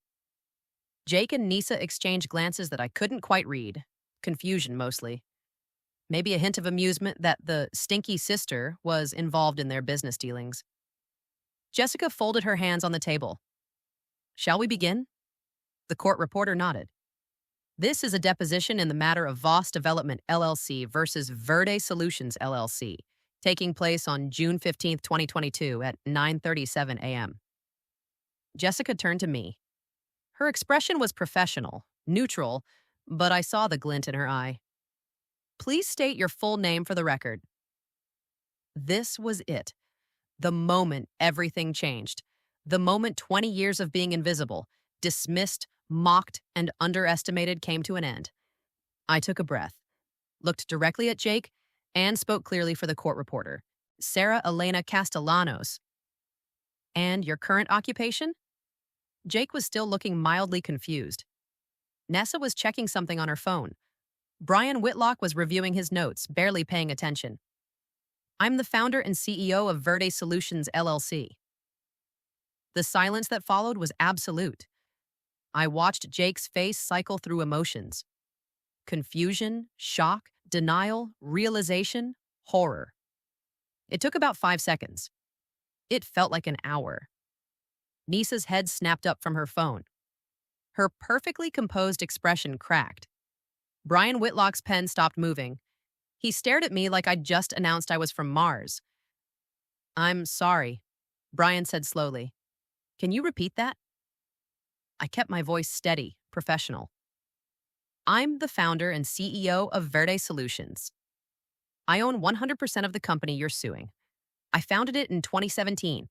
Jake and Nisa exchanged glances that I couldn't quite read. Confusion, mostly. Maybe a hint of amusement that the Stinky sister was involved in their business dealings. Jessica folded her hands on the table. "Shall we begin?" The court reporter nodded. "This is a deposition in the matter of Voss Development, LLC versus Verde Solutions, LLC, taking place on June 15, 2022 at 9:37 a.m. Jessica turned to me. Her expression was professional, neutral, but I saw the glint in her eye. "Please state your full name for the record." This was it. The moment everything changed. The moment 20 years of being invisible, dismissed, mocked, and underestimated came to an end. I took a breath, looked directly at Jake, and spoke clearly for the court reporter. "Sarah Elena Castellanos." "And your current occupation?" Jake was still looking mildly confused. Nessa was checking something on her phone. Brian Whitlock was reviewing his notes, barely paying attention. "I'm the founder and CEO of Verde Solutions, LLC." The silence that followed was absolute. I watched Jake's face cycle through emotions. Confusion, shock, denial, realization, horror. It took about 5 seconds. It felt like an hour. Nisa's head snapped up from her phone. Her perfectly composed expression cracked. Brian Whitlock's pen stopped moving. He stared at me like I'd just announced I was from Mars. "I'm sorry," Brian said slowly. "Can you repeat that?" I kept my voice steady, professional. "I'm the founder and CEO of Verde Solutions. I own 100% of the company you're suing. I founded it in 2017.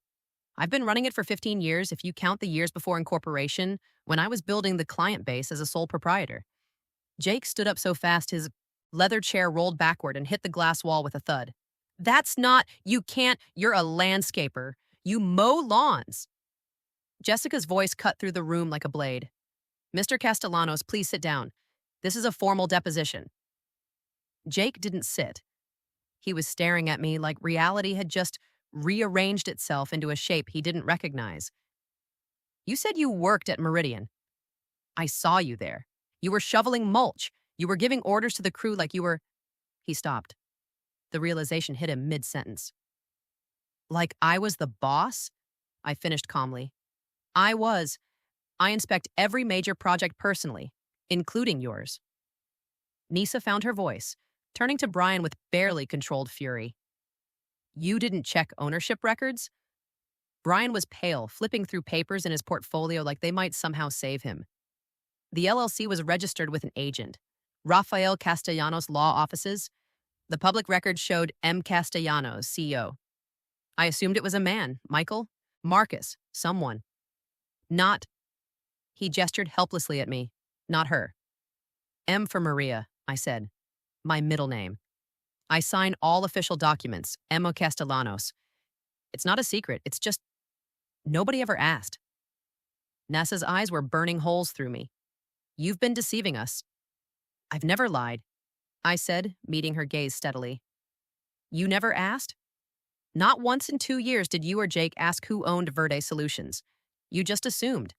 I've been running it for 15 years if you count the years before incorporation, when I was building the client base as a sole proprietor." Jake stood up so fast his leather chair rolled backward and hit the glass wall with a thud. "That's not, you can't, you're a landscaper. You mow lawns." Jessica's voice cut through the room like a blade. "Mr. Castellanos, please sit down. This is a formal deposition." Jake didn't sit. He was staring at me like reality had just rearranged itself into a shape he didn't recognize. "You said you worked at Meridian. I saw you there. You were shoveling mulch. You were giving orders to the crew like you were. He stopped. The realization hit him mid-sentence. Like I was the boss? I finished calmly. I was. I inspect every major project personally, including yours. Nisa found her voice, turning to Brian with barely controlled fury. You didn't check ownership records? Brian was pale, flipping through papers in his portfolio like they might somehow save him. The LLC was registered with an agent, Rafael Castellanos Law Offices. The public record showed M. Castellanos, CEO. I assumed it was a man, Michael, Marcus, someone. Not, he gestured helplessly at me, not her. M for Maria, I said, my middle name. I sign all official documents, Emma Castellanos. It's not a secret, it's just nobody ever asked. NASA's eyes were burning holes through me. You've been deceiving us. I've never lied, I said, meeting her gaze steadily. You never asked? Not once in 2 years did you or Jake ask who owned Verde Solutions. You just assumed.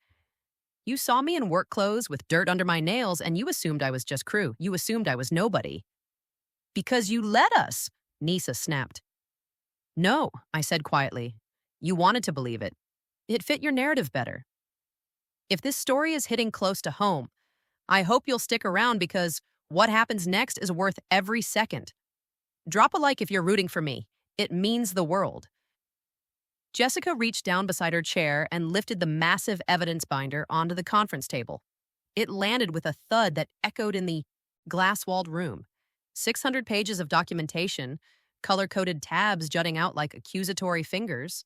You saw me in work clothes with dirt under my nails and you assumed I was just crew. You assumed I was nobody. Because you let us, Nisa snapped. No, I said quietly. You wanted to believe it. It fit your narrative better. If this story is hitting close to home, I hope you'll stick around because what happens next is worth every second. Drop a like if you're rooting for me. It means the world. Jessica reached down beside her chair and lifted the massive evidence binder onto the conference table. It landed with a thud that echoed in the glass-walled room. 600 pages of documentation, color-coded tabs jutting out like accusatory fingers.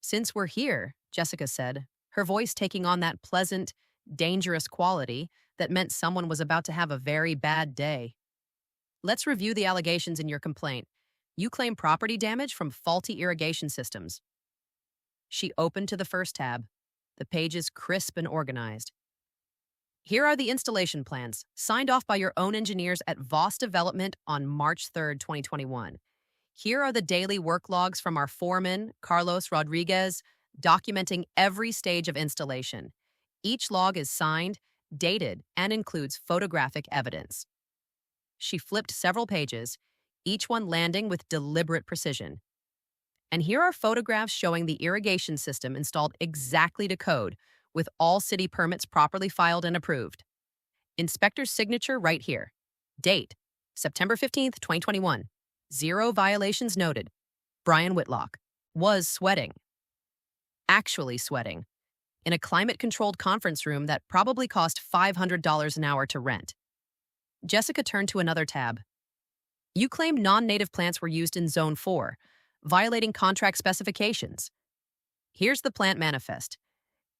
Since we're here, Jessica said, her voice taking on that pleasant, dangerous quality that meant someone was about to have a very bad day. Let's review the allegations in your complaint. You claim property damage from faulty irrigation systems. She opened to the first tab, the pages crisp and organized. Here are the installation plans, signed off by your own engineers at Voss Development on March 3rd, 2021. Here are the daily work logs from our foreman, Carlos Rodriguez, documenting every stage of installation. Each log is signed, dated, and includes photographic evidence. She flipped several pages, each one landing with deliberate precision. And here are photographs showing the irrigation system installed exactly to code, with all city permits properly filed and approved. Inspector's signature right here. Date, September 15th, 2021. 0 violations noted. Brian Whitlock was sweating. Actually sweating. In a climate-controlled conference room that probably cost $500 an hour to rent. Jessica turned to another tab. You claim non-native plants were used in Zone 4, violating contract specifications. Here's the plant manifest.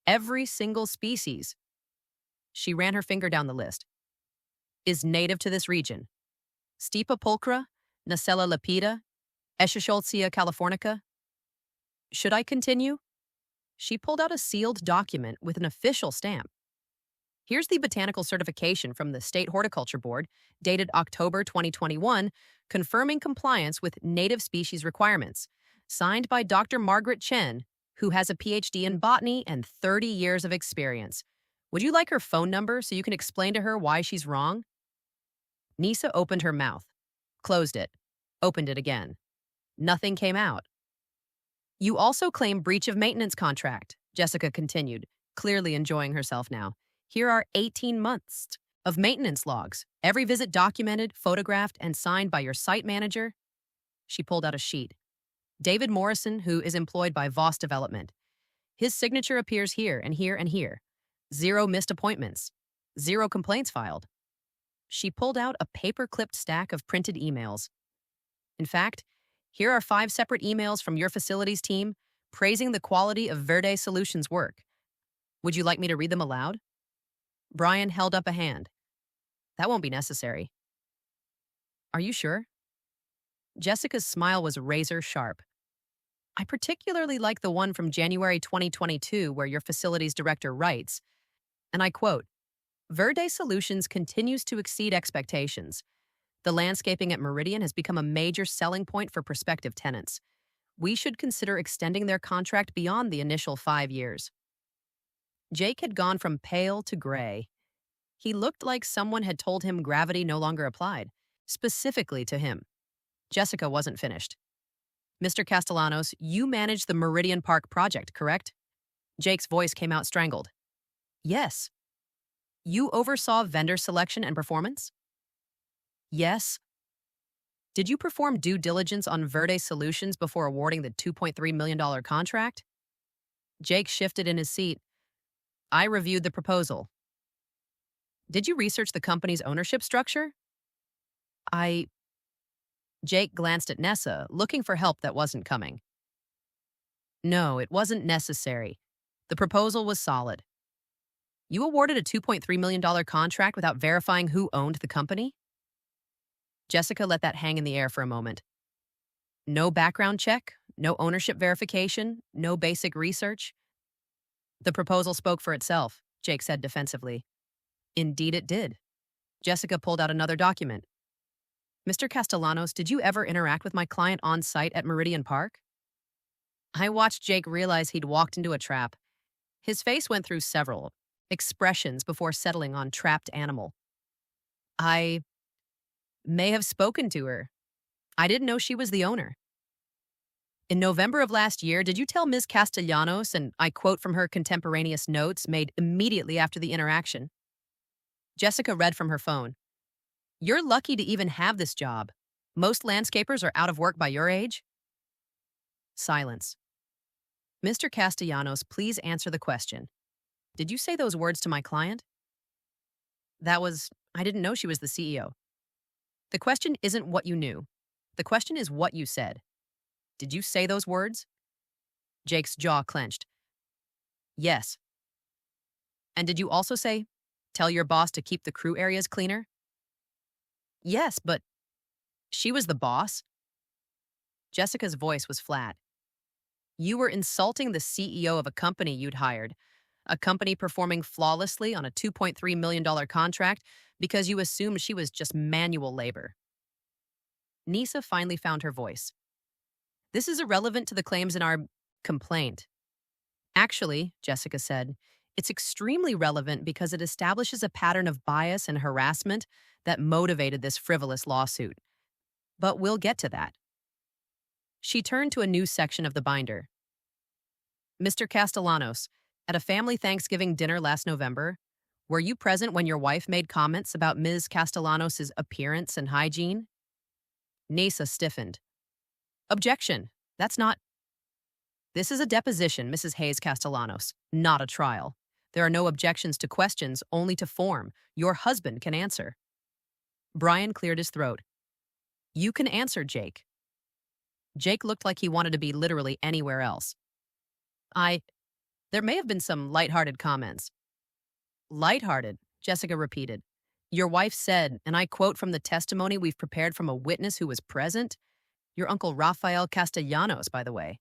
Every single species, she ran her finger down the list, is native to this region. Stipa pulchra, Nacella lepida, Eschscholzia californica. Should I continue? She pulled out a sealed document with an official stamp. Here's the botanical certification from the State Horticulture Board, dated October 2021, confirming compliance with native species requirements, signed by Dr. Margaret Chen, who has a PhD in botany and 30 years of experience. Would you like her phone number so you can explain to her why she's wrong? Nisa opened her mouth, closed it, opened it again. Nothing came out. You also claim breach of maintenance contract, Jessica continued, clearly enjoying herself now. Here are 18 months of maintenance logs, every visit documented, photographed, and signed by your site manager. She pulled out a sheet. David Morrison, who is employed by Voss Development. His signature appears here and here and here. 0 missed appointments. 0 complaints filed. She pulled out a paper-clipped stack of printed emails. In fact, here are 5 separate emails from your facilities team praising the quality of Verde Solutions' work. Would you like me to read them aloud? Brian held up a hand. That won't be necessary. Are you sure? Jessica's smile was razor sharp. I particularly like the one from January 2022 where your facilities director writes, and I quote, Verde Solutions continues to exceed expectations. The landscaping at Meridian has become a major selling point for prospective tenants. We should consider extending their contract beyond the initial 5 years. Jake had gone from pale to gray. He looked like someone had told him gravity no longer applied, specifically to him. Jessica wasn't finished. Mr. Castellanos, you manage the Meridian Park project, correct? Jake's voice came out strangled. Yes. You oversaw vendor selection and performance? Yes. Did you perform due diligence on Verde Solutions before awarding the $2.3 million contract? Jake shifted in his seat. I reviewed the proposal. Did you research the company's ownership structure? Jake glanced at Nessa, looking for help that wasn't coming. No, it wasn't necessary. The proposal was solid. You awarded a $2.3 million contract without verifying who owned the company? Jessica let that hang in the air for a moment. No background check, no ownership verification, no basic research. The proposal spoke for itself, Jake said defensively. Indeed it did. Jessica pulled out another document. Mr. Castellanos, did you ever interact with my client on site at Meridian Park? I watched Jake realize he'd walked into a trap. His face went through several expressions before settling on trapped animal. I may have spoken to her. I didn't know she was the owner. In November of last year, did you tell Ms. Castellanos, and I quote from her contemporaneous notes made immediately after the interaction? Jessica read from her phone. You're lucky to even have this job. Most landscapers are out of work by your age. Silence. Mr. Castellanos, please answer the question. Did you say those words to my client? I didn't know she was the CEO. The question isn't what you knew. The question is what you said. Did you say those words? Jake's jaw clenched. Yes. And did you also say, tell your boss to keep the crew areas cleaner? Yes, but she was the boss. Jessica's voice was flat. You were insulting the CEO of a company you'd hired, a company performing flawlessly on a $2.3 million contract because you assumed she was just manual labor. Nisa finally found her voice. This is irrelevant to the claims in our complaint. Actually, Jessica said, it's extremely relevant because it establishes a pattern of bias and harassment that motivated this frivolous lawsuit. But we'll get to that. She turned to a new section of the binder. Mr. Castellanos, at a family Thanksgiving dinner last November, were you present when your wife made comments about Ms. Castellanos' appearance and hygiene? Nisa stiffened. Objection. That's not... This is a deposition, Mrs. Hayes Castellanos, not a trial. There are no objections to questions, only to form. Your husband can answer. Brian cleared his throat. You can answer, Jake. Jake looked like he wanted to be literally anywhere else. There may have been some lighthearted comments. Lighthearted, Jessica repeated. Your wife said, and I quote from the testimony we've prepared from a witness who was present, your uncle Rafael Castellanos, by the way.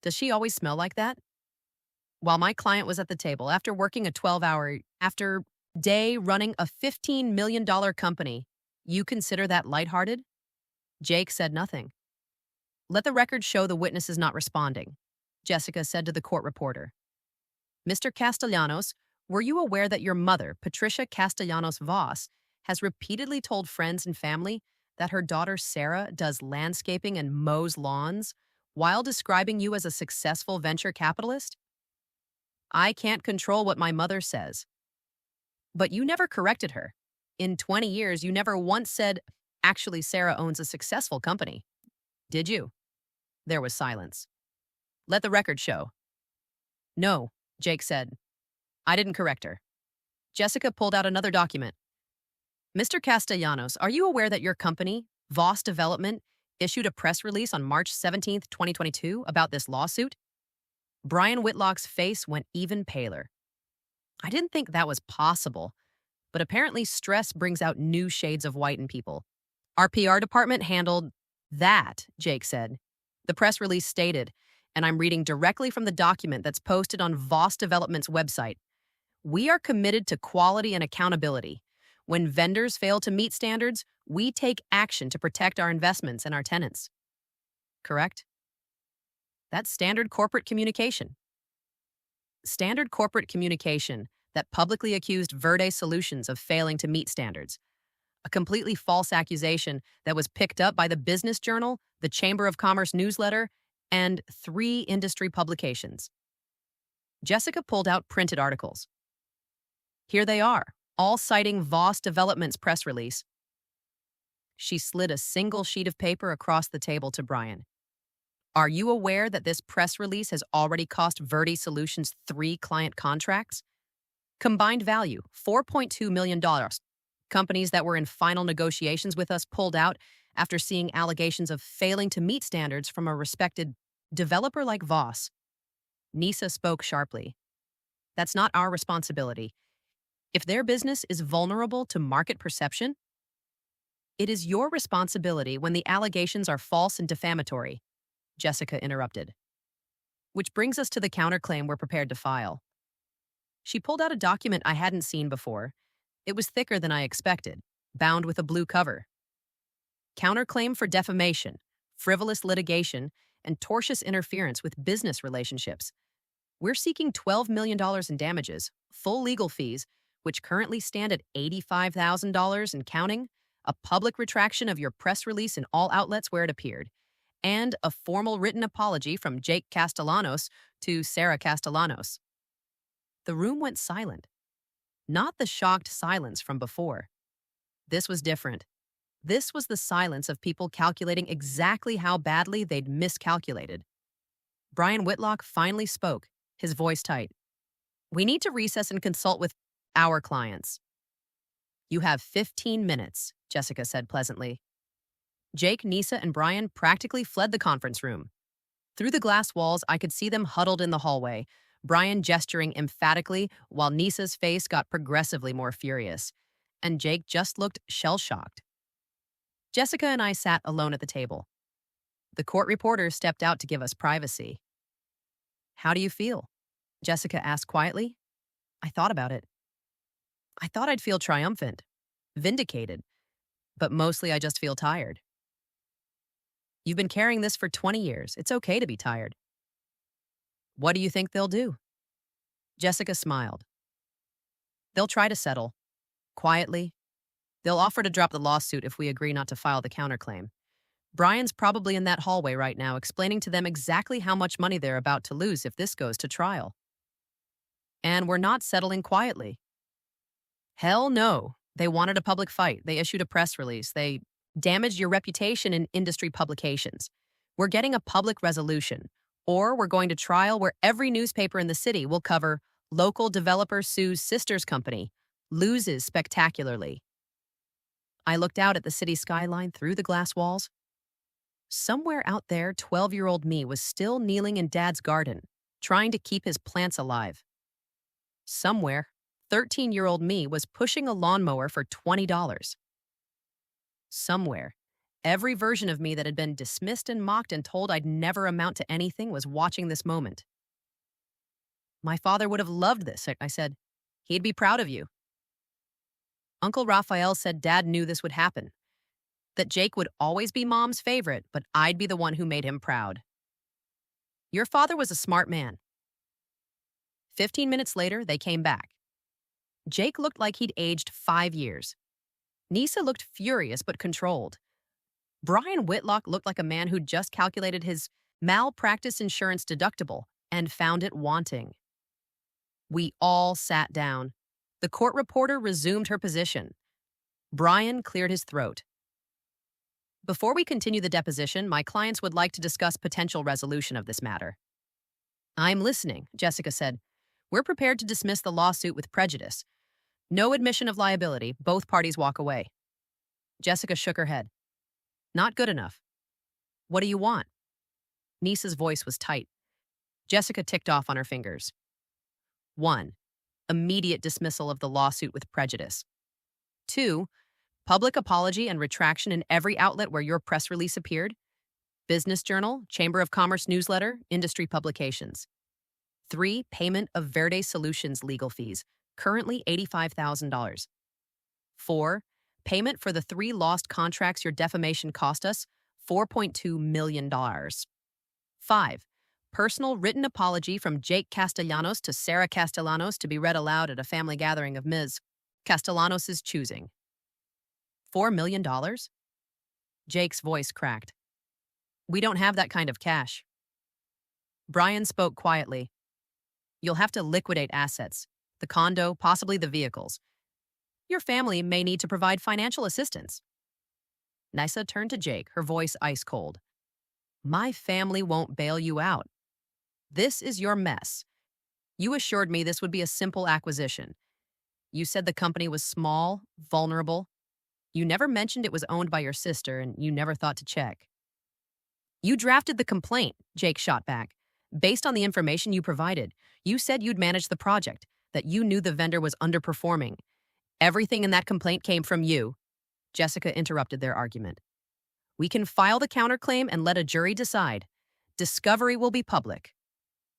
Does she always smell like that? While my client was at the table, after working a 12-hour day running a $15 million company, you consider that lighthearted? Jake said nothing. Let the record show the witness is not responding, Jessica said to the court reporter. Mr. Castellanos, were you aware that your mother, Patricia Castellanos Voss, has repeatedly told friends and family that her daughter Sarah does landscaping and mows lawns while describing you as a successful venture capitalist? I can't control what my mother says. But you never corrected her. In 20 years, you never once said, actually, Sarah owns a successful company. Did you? There was silence. Let the record show. No, Jake said. I didn't correct her. Jessica pulled out another document. Mr. Castellanos, are you aware that your company, Voss Development, issued a press release on March 17, 2022 about this lawsuit? Brian Whitlock's face went even paler. I didn't think that was possible, but apparently stress brings out new shades of white in people. Our PR department handled that, Jake said. The press release stated, and I'm reading directly from the document that's posted on Voss Development's website, we are committed to quality and accountability. When vendors fail to meet standards, we take action to protect our investments and our tenants. Correct? That's standard corporate communication. Standard corporate communication, that publicly accused Verde Solutions of failing to meet standards. A completely false accusation that was picked up by the Business Journal, the Chamber of Commerce newsletter, and 3 industry publications. Jessica pulled out printed articles. Here they are, all citing Voss Development's press release. She slid a single sheet of paper across the table to Brian. Are you aware that this press release has already cost Verde Solutions 3 client contracts? Combined value, $4.2 million. Companies that were in final negotiations with us pulled out after seeing allegations of failing to meet standards from a respected developer like Voss. Nisa spoke sharply. That's not our responsibility. If their business is vulnerable to market perception, it is your responsibility when the allegations are false and defamatory, Jessica interrupted. Which brings us to the counterclaim we're prepared to file. She pulled out a document I hadn't seen before. It was thicker than I expected, bound with a blue cover. Counterclaim for defamation, frivolous litigation, and tortious interference with business relationships. We're seeking $12 million in damages, full legal fees, which currently stand at $85,000 and counting, a public retraction of your press release in all outlets where it appeared, and a formal written apology from Jake Castellanos to Sarah Castellanos. The room went silent. Not the shocked silence from before. This was different. This was the silence of people calculating exactly how badly they'd miscalculated. Brian Whitlock finally spoke, his voice tight. We need to recess and consult with our clients. You have 15 minutes, Jessica said pleasantly. Jake, Nisa, and Brian practically fled the conference room. Through the glass walls, I could see them huddled in the hallway, Brian gesturing emphatically while Nisa's face got progressively more furious, and Jake just looked shell-shocked. Jessica and I sat alone at the table. The court reporter stepped out to give us privacy. How do you feel? Jessica asked quietly. I thought about it. I thought I'd feel triumphant, vindicated, but mostly I just feel tired. You've been carrying this for 20 years. It's okay to be tired. What do you think they'll do? Jessica smiled. They'll try to settle. Quietly. They'll offer to drop the lawsuit if we agree not to file the counterclaim. Brian's probably in that hallway right now explaining to them exactly how much money they're about to lose if this goes to trial. And we're not settling quietly. Hell no. They wanted a public fight. They issued a press release. They damaged your reputation in industry publications. We're getting a public resolution. Or we're going to trial where every newspaper in the city will cover local developer sues sister's company, loses spectacularly. I looked out at the city skyline through the glass walls. Somewhere out there, 12-year-old me was still kneeling in Dad's garden, trying to keep his plants alive. Somewhere, 13-year-old me was pushing a lawnmower for $20. Somewhere, every version of me that had been dismissed and mocked and told I'd never amount to anything was watching this moment. My father would have loved this, I said. He'd be proud of you. Uncle Raphael said Dad knew this would happen, that Jake would always be Mom's favorite, but I'd be the one who made him proud. Your father was a smart man. 15 minutes later, they came back. Jake looked like he'd aged 5 years. Nisa looked furious but controlled. Brian Whitlock looked like a man who'd just calculated his malpractice insurance deductible and found it wanting. We all sat down. The court reporter resumed her position. Brian cleared his throat. Before we continue the deposition, my clients would like to discuss potential resolution of this matter. I'm listening, Jessica said. We're prepared to dismiss the lawsuit with prejudice. No admission of liability, both parties walk away. Jessica shook her head. Not good enough. What do you want? Nisa's voice was tight. Jessica ticked off on her fingers. 1. Immediate dismissal of the lawsuit with prejudice. 2. Public apology and retraction in every outlet where your press release appeared. Business Journal, Chamber of Commerce newsletter, industry publications. 3. Payment of Verde Solutions legal fees, currently $85,000. 4. Payment for the 3 lost contracts your defamation cost us, $4.2 million. 5. Personal written apology from Jake Castellanos to Sarah Castellanos to be read aloud at a family gathering of Ms. Castellanos' choosing. $4 million? Jake's voice cracked. We don't have that kind of cash. Brian spoke quietly. You'll have to liquidate assets, the condo, possibly the vehicles. Your family may need to provide financial assistance. Nysa turned to Jake, her voice ice cold. My family won't bail you out. This is your mess. You assured me this would be a simple acquisition. You said the company was small, vulnerable. You never mentioned it was owned by your sister, and you never thought to check. You drafted the complaint, Jake shot back. Based on the information you provided, you said you'd manage the project, that you knew the vendor was underperforming. Everything in that complaint came from you. Jessica interrupted their argument. We can file the counterclaim and let a jury decide. Discovery will be public.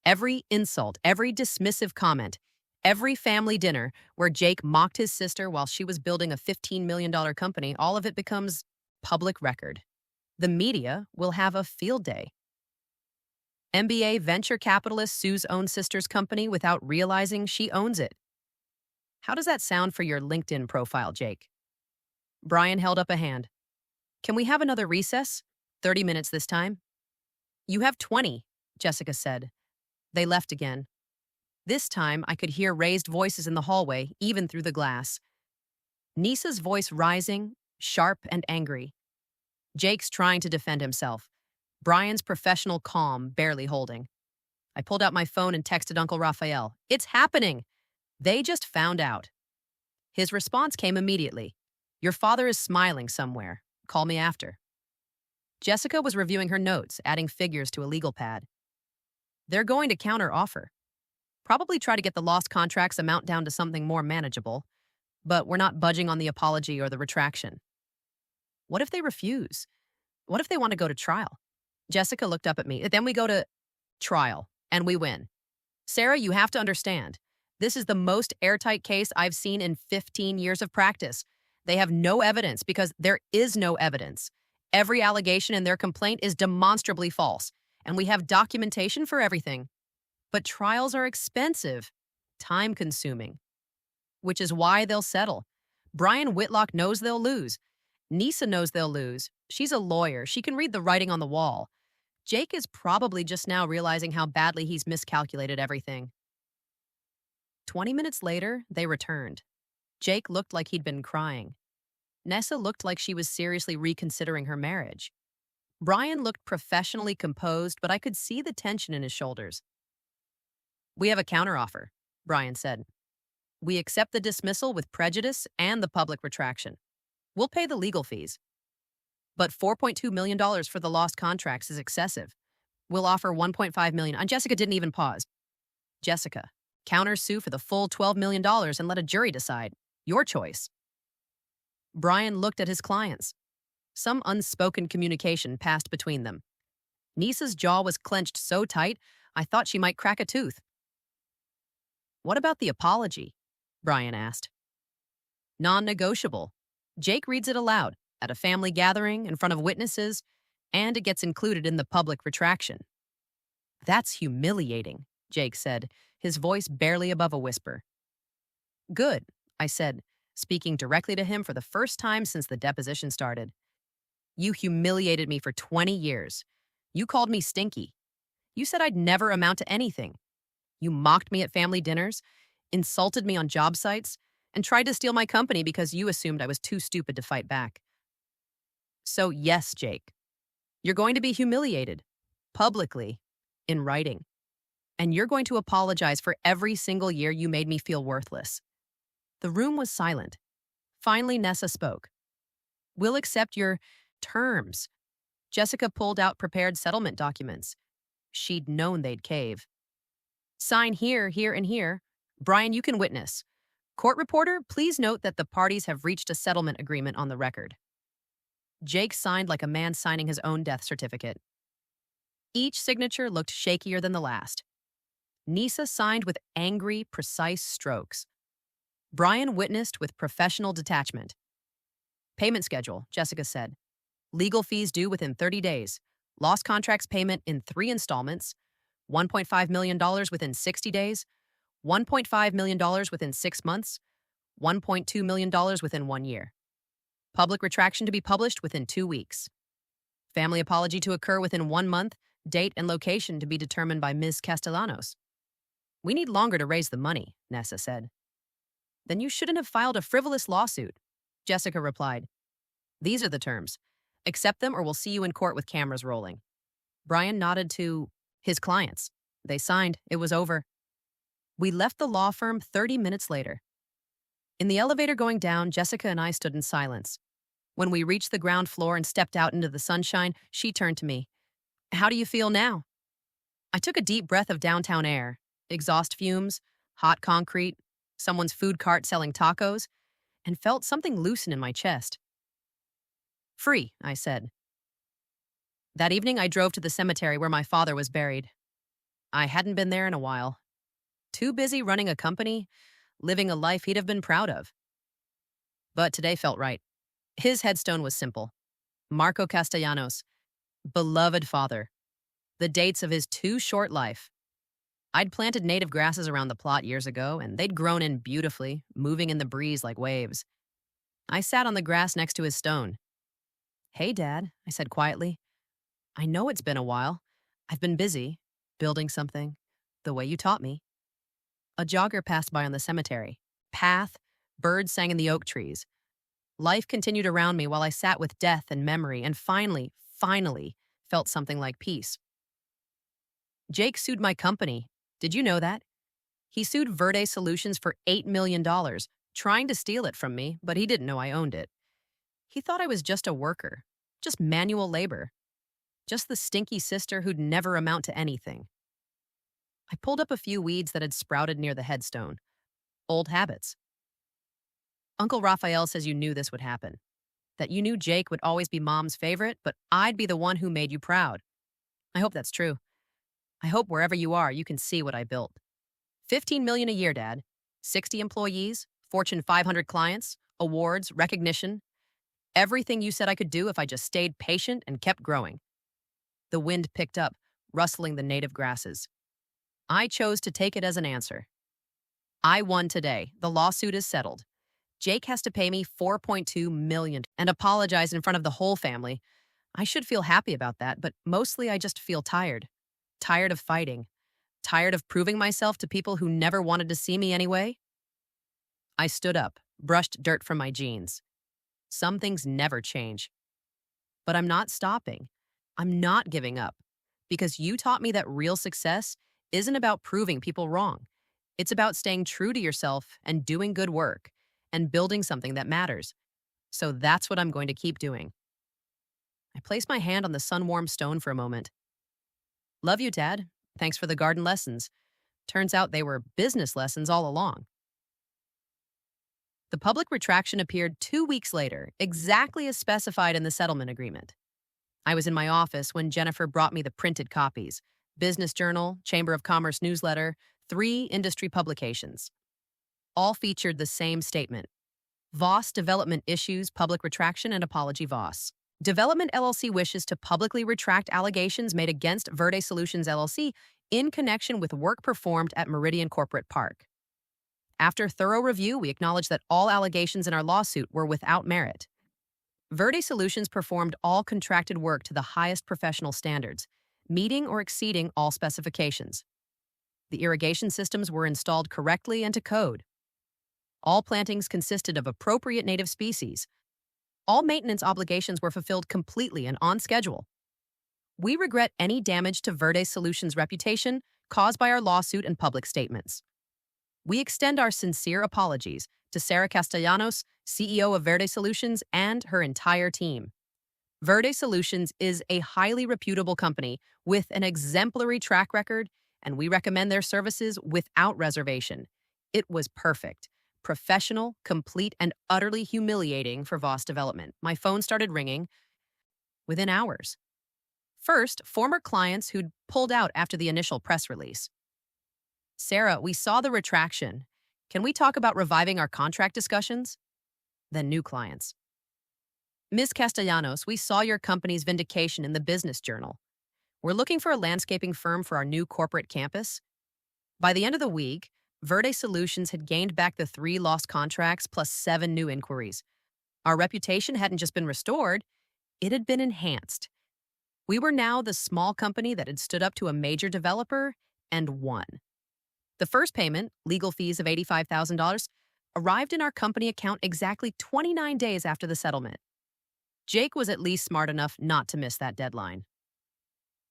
Every insult, every dismissive comment, every family dinner where Jake mocked his sister while she was building a $15 million company, all of it becomes public record. The media will have a field day. MBA venture capitalist sues own sister's company without realizing she owns it. How does that sound for your LinkedIn profile, Jake? Brian held up a hand. Can we have another recess? 30 minutes this time? You have 20, Jessica said. They left again. This time, I could hear raised voices in the hallway, even through the glass. Nisa's voice rising, sharp and angry. Jake's trying to defend himself. Brian's professional calm barely holding. I pulled out my phone and texted Uncle Raphael. It's happening! They just found out. His response came immediately. Your father is smiling somewhere. Call me after. Jessica was reviewing her notes, adding figures to a legal pad. They're going to counter-offer. Probably try to get the lost contracts amount down to something more manageable, but we're not budging on the apology or the retraction. What if they refuse? What if they want to go to trial? Jessica looked up at me. Then we go to trial, and we win. Sarah, you have to understand. This is the most airtight case I've seen in 15 years of practice. They have no evidence because there is no evidence. Every allegation in their complaint is demonstrably false, and we have documentation for everything. But trials are expensive, time-consuming, which is why they'll settle. Brian Whitlock knows they'll lose. Nisa knows they'll lose. She's a lawyer. She can read the writing on the wall. Jake is probably just now realizing how badly he's miscalculated everything. 20 minutes later, they returned. Jake looked like he'd been crying. Nessa looked like she was seriously reconsidering her marriage. Brian looked professionally composed, but I could see the tension in his shoulders. We have a counteroffer, Brian said. We accept the dismissal with prejudice and the public retraction. We'll pay the legal fees. But $4.2 million for the lost contracts is excessive. We'll offer $1.5 million. And Jessica didn't even pause. Jessica, counter-sue for the full $12 million and let a jury decide. Your choice. Brian looked at his clients. Some unspoken communication passed between them. Nisa's jaw was clenched so tight, I thought she might crack a tooth. What about the apology? Brian asked. Non-negotiable. Jake reads it aloud, at a family gathering, in front of witnesses, and it gets included in the public retraction. That's humiliating, Jake said, his voice barely above a whisper. Good, I said, speaking directly to him for the first time since the deposition started. You humiliated me for 20 years. You called me Stinky. You said I'd never amount to anything. You mocked me at family dinners, insulted me on job sites, and tried to steal my company because you assumed I was too stupid to fight back. So yes, Jake, you're going to be humiliated, publicly, in writing. And you're going to apologize for every single year you made me feel worthless. The room was silent. Finally, Nessa spoke. We'll accept your terms. Jessica pulled out prepared settlement documents. She'd known they'd cave. Sign here, here, and here. Brian, you can witness. Court reporter, please note that the parties have reached a settlement agreement on the record. Jake signed like a man signing his own death certificate. Each signature looked shakier than the last. Nisa signed with angry, precise strokes. Brian witnessed with professional detachment. Payment schedule, Jessica said. Legal fees due within 30 days. Lost contracts payment in 3 installments. $1.5 million within 60 days, $1.5 million within 6 months, $1.2 million within 1 year. Public retraction to be published within 2 weeks. Family apology to occur within 1 month, date and location to be determined by Ms. Castellanos. We need longer to raise the money, Nessa said. Then you shouldn't have filed a frivolous lawsuit, Jessica replied. These are the terms. Accept them or we'll see you in court with cameras rolling. Brian nodded to his clients. They signed. It was over. We left the law firm 30 minutes later. In the elevator going down, Jessica and I stood in silence. When we reached the ground floor and stepped out into the sunshine, she turned to me. How do you feel now? I took a deep breath of downtown air, exhaust fumes, hot concrete, someone's food cart selling tacos, and felt something loosen in my chest. Free, I said. That evening, I drove to the cemetery where my father was buried. I hadn't been there in a while. Too busy running a company, living a life he'd have been proud of. But today felt right. His headstone was simple. Marco Castellanos, beloved father. The dates of his too short life. I'd planted native grasses around the plot years ago, and they'd grown in beautifully, moving in the breeze like waves. I sat on the grass next to his stone. Hey, Dad, I said quietly. I know it's been a while. I've been busy, building something, the way you taught me. A jogger passed by on the cemetery. Path, birds sang in the oak trees. Life continued around me while I sat with death and memory and finally felt something like peace. Jake sued my company. Did you know that? He sued Verde Solutions for $8 million, trying to steal it from me, but he didn't know I owned it. He thought I was just a worker, just manual labor, just the stinky sister who'd never amount to anything. I pulled up a few weeds that had sprouted near the headstone. Old habits. Uncle Raphael says you knew this would happen, that you knew Jake would always be Mom's favorite, but I'd be the one who made you proud. I hope that's true. I hope wherever you are, you can see what I built. $15 million a year, Dad. 60 employees, Fortune 500 clients, awards, recognition. Everything you said I could do if I just stayed patient and kept growing. The wind picked up, rustling the native grasses. I chose to take it as an answer. I won today. The lawsuit is settled. Jake has to pay me $4.2 million and apologize in front of the whole family. I should feel happy about that, but mostly I just feel tired. Tired of fighting. Tired of proving myself to people who never wanted to see me anyway. I stood up, brushed dirt from my jeans. Some things never change. But I'm not stopping. I'm not giving up. Because you taught me that real success isn't about proving people wrong. It's about staying true to yourself and doing good work and building something that matters. So that's what I'm going to keep doing. I placed my hand on the sun-warmed stone for a moment. Love you, Dad. Thanks for the garden lessons. Turns out they were business lessons all along. The public retraction appeared 2 weeks later, exactly as specified in the settlement agreement. I was in my office when Jennifer brought me the printed copies. Business Journal, Chamber of Commerce newsletter, 3 industry publications. All featured the same statement. Voss Development issues public retraction and apology Voss. Development LLC wishes to publicly retract allegations made against Verde Solutions LLC in connection with work performed at Meridian Corporate Park. After thorough review, we acknowledge that all allegations in our lawsuit were without merit. Verde Solutions performed all contracted work to the highest professional standards, meeting or exceeding all specifications. The irrigation systems were installed correctly and to code. All plantings consisted of appropriate native species. All maintenance obligations were fulfilled completely and on schedule. We regret any damage to Verde Solutions' reputation caused by our lawsuit and public statements. We extend our sincere apologies to Sarah Castellanos, CEO of Verde Solutions, and her entire team. Verde Solutions is a highly reputable company with an exemplary track record, and we recommend their services without reservation. It was perfect, professional, complete, and utterly humiliating for Voss Development. My phone started ringing within hours. First, former clients who'd pulled out after the initial press release. Sarah, we saw the retraction. Can we talk about reviving our contract discussions? Then new clients. Ms. Castellanos, we saw your company's vindication in the Business Journal. We're looking for a landscaping firm for our new corporate campus. By the end of the week, Verde Solutions had gained back the 3 lost contracts plus 7 new inquiries. Our reputation hadn't just been restored, it had been enhanced. We were now the small company that had stood up to a major developer and won. The first payment, legal fees of $85,000, arrived in our company account exactly 29 days after the settlement. Jake was at least smart enough not to miss that deadline.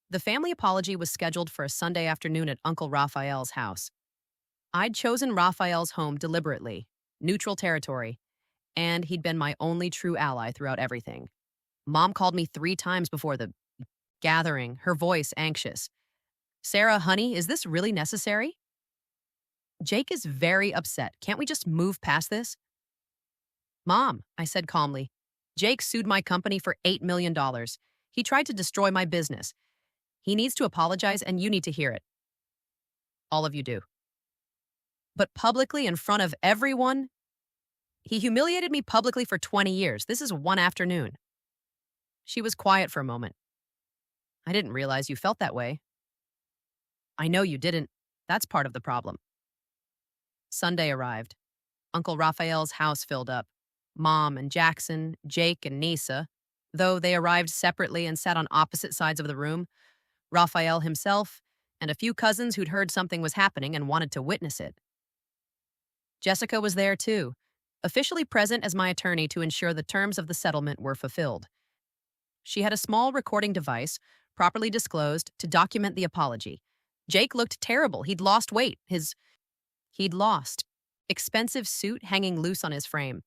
The family apology was scheduled for a Sunday afternoon at Uncle Raphael's house. I'd chosen Raphael's home deliberately, neutral territory, and he'd been my only true ally throughout everything. Mom called me 3 times before the gathering, her voice anxious. "Sarah, honey, is this really necessary?" "Jake is very upset. Can't we just move past this?" "Mom," I said calmly, "Jake sued my company for $8 million. He tried to destroy my business. He needs to apologize, and you need to hear it." "All of you do." "But publicly in front of everyone? He humiliated me publicly for 20 years. This is one afternoon." She was quiet for a moment. "I didn't realize you felt that way." "I know you didn't. That's part of the problem." Sunday arrived. Uncle Raphael's house filled up. Mom and Jackson, Jake and Nisa, though they arrived separately and sat on opposite sides of the room, Raphael himself, and a few cousins who'd heard something was happening and wanted to witness it. Jessica was there too, officially present as my attorney to ensure the terms of the settlement were fulfilled. She had a small recording device, properly disclosed, to document the apology. Jake looked terrible. He'd lost weight. He'd lost. Expensive suit hanging loose on his frame.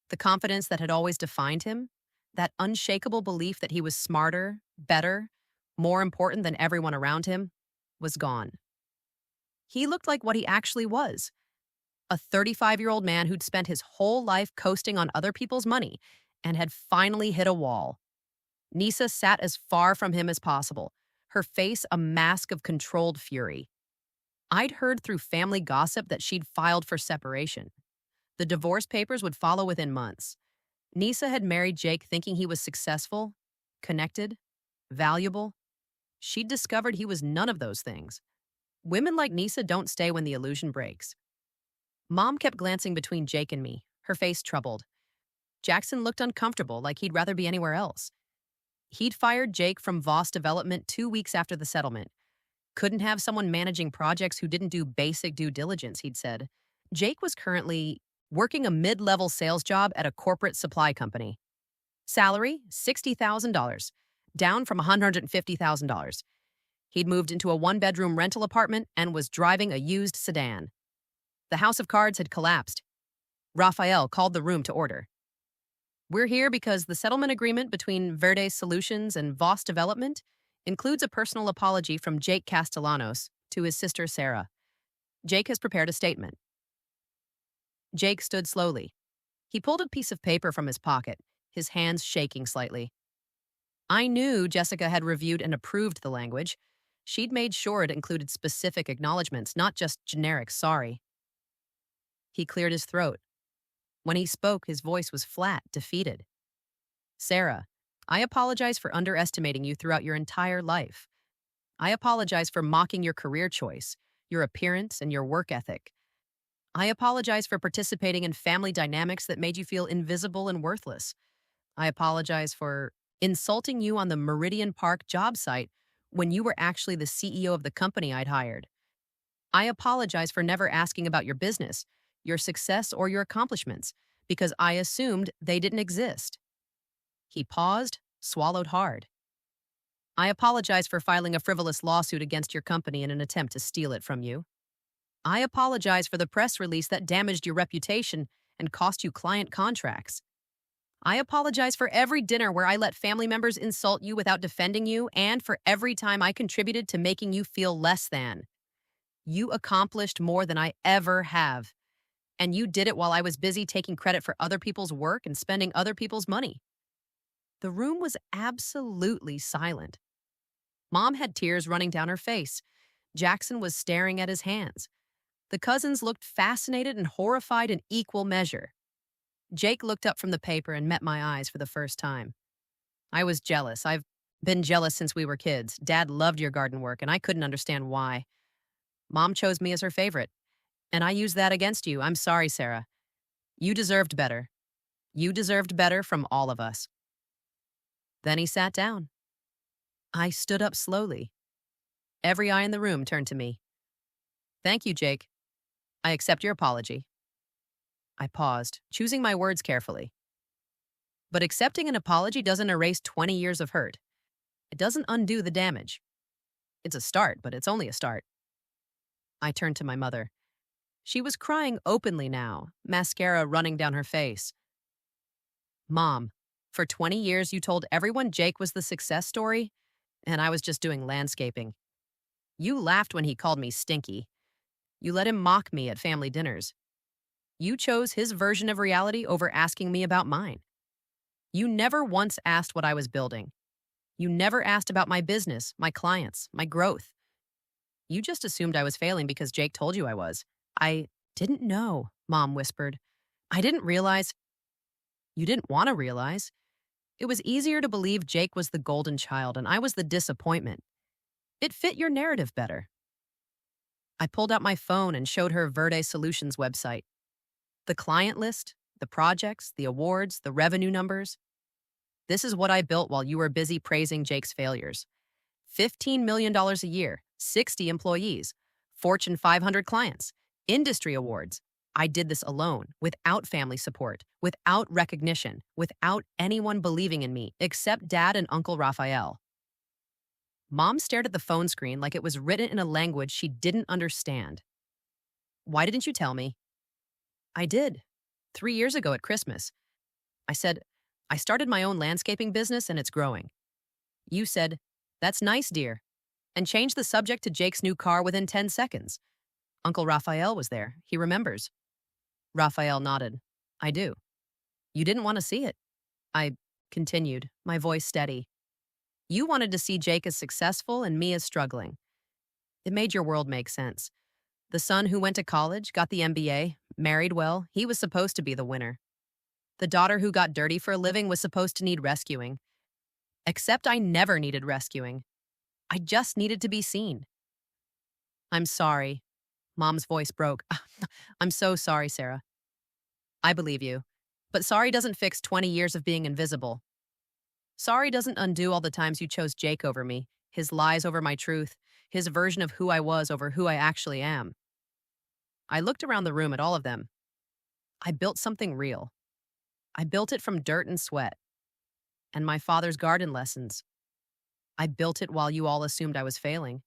The confidence that had always defined him, that unshakable belief that he was smarter, better, more important than everyone around him, was gone. He looked like what he actually was. A 35-year-old man who'd spent his whole life coasting on other people's money and had finally hit a wall. Nisa sat as far from him as possible, her face a mask of controlled fury. I'd heard through family gossip that she'd filed for separation. The divorce papers would follow within months. Nisa had married Jake thinking he was successful, connected, valuable. She'd discovered he was none of those things. Women like Nisa don't stay when the illusion breaks. Mom kept glancing between Jake and me, her face troubled. Jackson looked uncomfortable, like he'd rather be anywhere else. He'd fired Jake from Voss Development 2 weeks after the settlement. Couldn't have someone managing projects who didn't do basic due diligence, he'd said. Jake was currently working a mid-level sales job at a corporate supply company. Salary, $60,000, down from $150,000. He'd moved into a 1-bedroom rental apartment and was driving a used sedan. The house of cards had collapsed. Raphael called the room to order. "We're here because the settlement agreement between Verde Solutions and Voss Development includes a personal apology from Jake Castellanos to his sister Sarah. Jake has prepared a statement." Jake stood slowly. He pulled a piece of paper from his pocket, his hands shaking slightly. I knew Jessica had reviewed and approved the language. She'd made sure it included specific acknowledgments, not just generic sorry. He cleared his throat. When he spoke, his voice was flat, defeated. "Sarah, I apologize for underestimating you throughout your entire life. I apologize for mocking your career choice, your appearance, and your work ethic. I apologize for participating in family dynamics that made you feel invisible and worthless. I apologize for insulting you on the Meridian Park job site when you were actually the CEO of the company I'd hired. I apologize for never asking about your business, your success, or your accomplishments, because I assumed they didn't exist." He paused, swallowed hard. "I apologize for filing a frivolous lawsuit against your company in an attempt to steal it from you. I apologize for the press release that damaged your reputation and cost you client contracts. I apologize for every dinner where I let family members insult you without defending you, and for every time I contributed to making you feel less than. You accomplished more than I ever have, and you did it while I was busy taking credit for other people's work and spending other people's money." The room was absolutely silent. Mom had tears running down her face. Jackson was staring at his hands. The cousins looked fascinated and horrified in equal measure. Jake looked up from the paper and met my eyes for the first time. I was jealous. I've Been jealous since we were kids. Dad loved your garden work, and I couldn't understand why. Mom chose me as her favorite, and I used that against you. I'm sorry, Sarah. You deserved better. You deserved better from all of us. Then he sat down. I stood up slowly. Every eye in the room turned to me. Thank you, Jake. I accept your apology. I paused, choosing my words carefully. But accepting an apology doesn't erase 20 years of hurt. It doesn't undo the damage. It's a start, but it's only a start. I turned to my mother. She was crying openly now, mascara running down her face. Mom, for 20 years you told everyone Jake was the success story, and I was just doing landscaping. You laughed when he called me Stinky. You let him mock me at family dinners. You chose his version of reality over asking me about mine. You never once asked what I was building. You never asked about my business, my clients, my growth. You just assumed I was failing because Jake told you I was. I didn't know, Mom whispered. I didn't realize. You didn't want to realize. It was easier to believe Jake was the golden child and I was the disappointment. It fit your narrative better. I pulled out my phone and showed her Verde Solutions website. The client list, the projects, the awards, the revenue numbers. This is what I built while you were busy praising Jake's failures. $15 million a year, 60 employees, Fortune 500 clients, industry awards. I did this alone, without family support, without recognition, without anyone believing in me, except Dad and Uncle Raphael. Mom stared at the phone screen like it was written in a language she didn't understand. Why didn't you tell me? I did. 3 years ago at Christmas. I said, I started my own landscaping business and it's growing. You said, that's nice, dear, and changed the subject to Jake's new car within 10 seconds. Uncle Raphael was there. He remembers. Raphael nodded. I do. You didn't want to see it. I continued, my voice steady. You wanted to see Jake as successful and me as struggling. It made your world make sense. The son who went to college, got the MBA, married well, he was supposed to be the winner. The daughter who got dirty for a living was supposed to need rescuing. Except I never needed rescuing. I just needed to be seen. I'm sorry. Mom's voice broke. I'm so sorry, Sarah. I believe you. But sorry doesn't fix 20 years of being invisible. Sorry doesn't undo all the times you chose Jake over me, his lies over my truth, his version of who I was over who I actually am. I looked around the room at all of them. I built something real. I built it from dirt and sweat. And my father's garden lessons. I built it while you all assumed I was failing.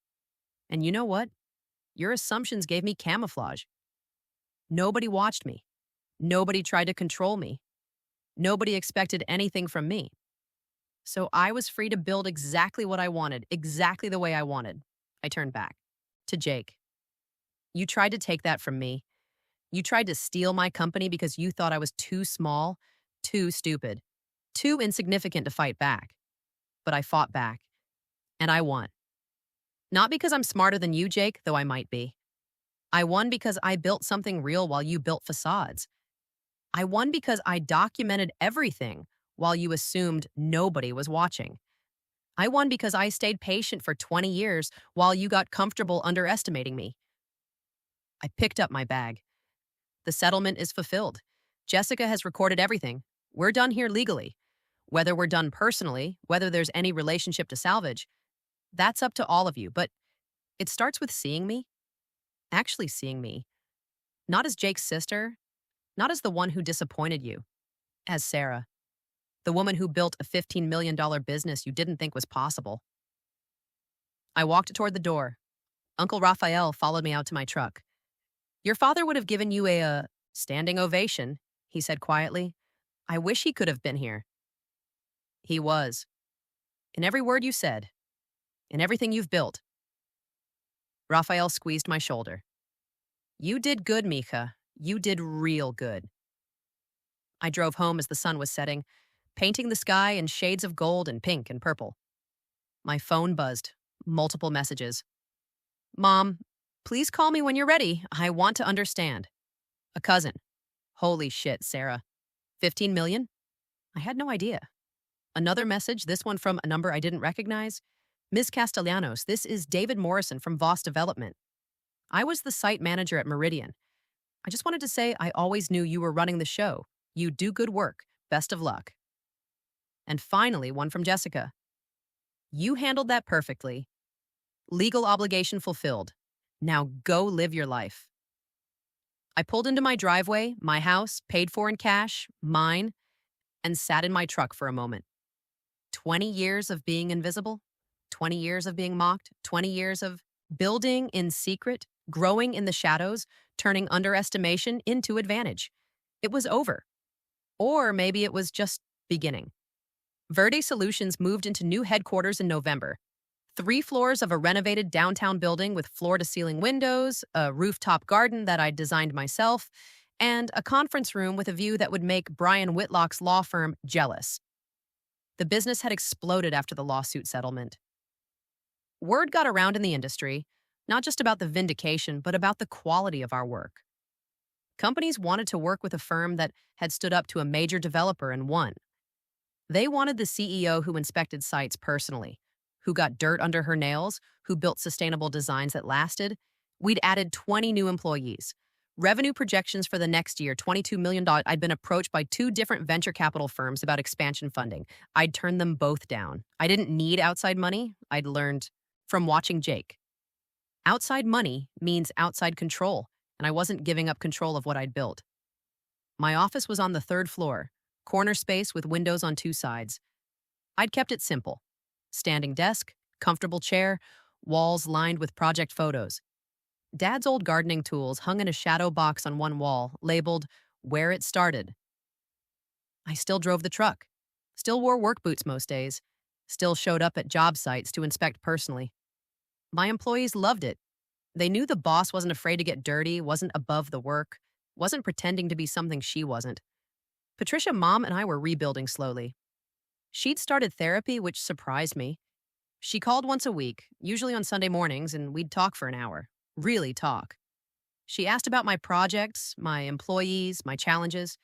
And you know what? Your assumptions gave me camouflage. Nobody watched me. Nobody tried to control me. Nobody expected anything from me. So I was free to build exactly what I wanted, exactly the way I wanted. I turned back to Jake. You tried to take that from me. You tried to steal my company because you thought I was too small, too stupid, too insignificant to fight back. But I fought back. And I won. Not because I'm smarter than you, Jake, though I might be. I won because I built something real while you built facades. I won because I documented everything while you assumed nobody was watching. I won because I stayed patient for 20 years while you got comfortable underestimating me. I picked up my bag. The settlement is fulfilled. Jessica has recorded everything. We're done here legally. Whether we're done personally, whether there's any relationship to salvage, that's up to all of you, but it starts with seeing me. Actually seeing me. Not as Jake's sister, not as the one who disappointed you, as Sarah, the woman who built a $15 million business you didn't think was possible. I walked toward the door. Uncle Raphael followed me out to my truck. Your father would have given you a standing ovation, he said quietly. I wish he could have been here. He was. In every word you said. In everything you've built. Raphael squeezed my shoulder. You did good, Mika. You did real good. I drove home as the sun was setting, painting the sky in shades of gold and pink and purple. My phone buzzed, multiple messages. Mom, please call me when you're ready. I want to understand. A cousin. Holy shit, Sarah. 15 million? I had no idea. Another message, this one from a number I didn't recognize. Ms. Castellanos, this is David Morrison from Voss Development. I was the site manager at Meridian. I just wanted to say I always knew you were running the show. You do good work. Best of luck. And finally, one from Jessica. You handled that perfectly. Legal obligation fulfilled. Now go live your life. I pulled into my driveway, my house, paid for in cash, mine, and sat in my truck for a moment. 20 years of being invisible, 20 years of being mocked, 20 years of building in secret, growing in the shadows, turning underestimation into advantage. It was over. Or maybe it was just beginning. Verde Solutions moved into new headquarters in November. 3 floors of a renovated downtown building with floor-to-ceiling windows, a rooftop garden that I designed myself, and a conference room with a view that would make Brian Whitlock's law firm jealous. The business had exploded after the lawsuit settlement. Word got around in the industry, not just about the vindication, but about the quality of our work. Companies wanted to work with a firm that had stood up to a major developer and won. They wanted the CEO who inspected sites personally, who got dirt under her nails, who built sustainable designs that lasted. We'd added 20 new employees. Revenue projections for the next year, $22 million. I'd been approached by 2 different venture capital firms about expansion funding. I'd turned them both down. I didn't need outside money. I'd learned from watching Jake. Outside money means outside control, and I wasn't giving up control of what I'd built. My office was on the 3rd floor, corner space with windows on 2 sides. I'd kept it simple. Standing desk, comfortable chair, walls lined with project photos. Dad's old gardening tools hung in a shadow box on one wall, labeled, "Where It Started." I still drove the truck, still wore work boots most days, still showed up at job sites to inspect personally. My employees loved it. They knew the boss wasn't afraid to get dirty, wasn't above the work, wasn't pretending to be something she wasn't. Patricia, Mom, and I were rebuilding slowly. She'd started therapy, which surprised me. She called once a week, usually on Sunday mornings, and we'd talk for an hour. Really talk. She asked about my projects, my employees, my challenges.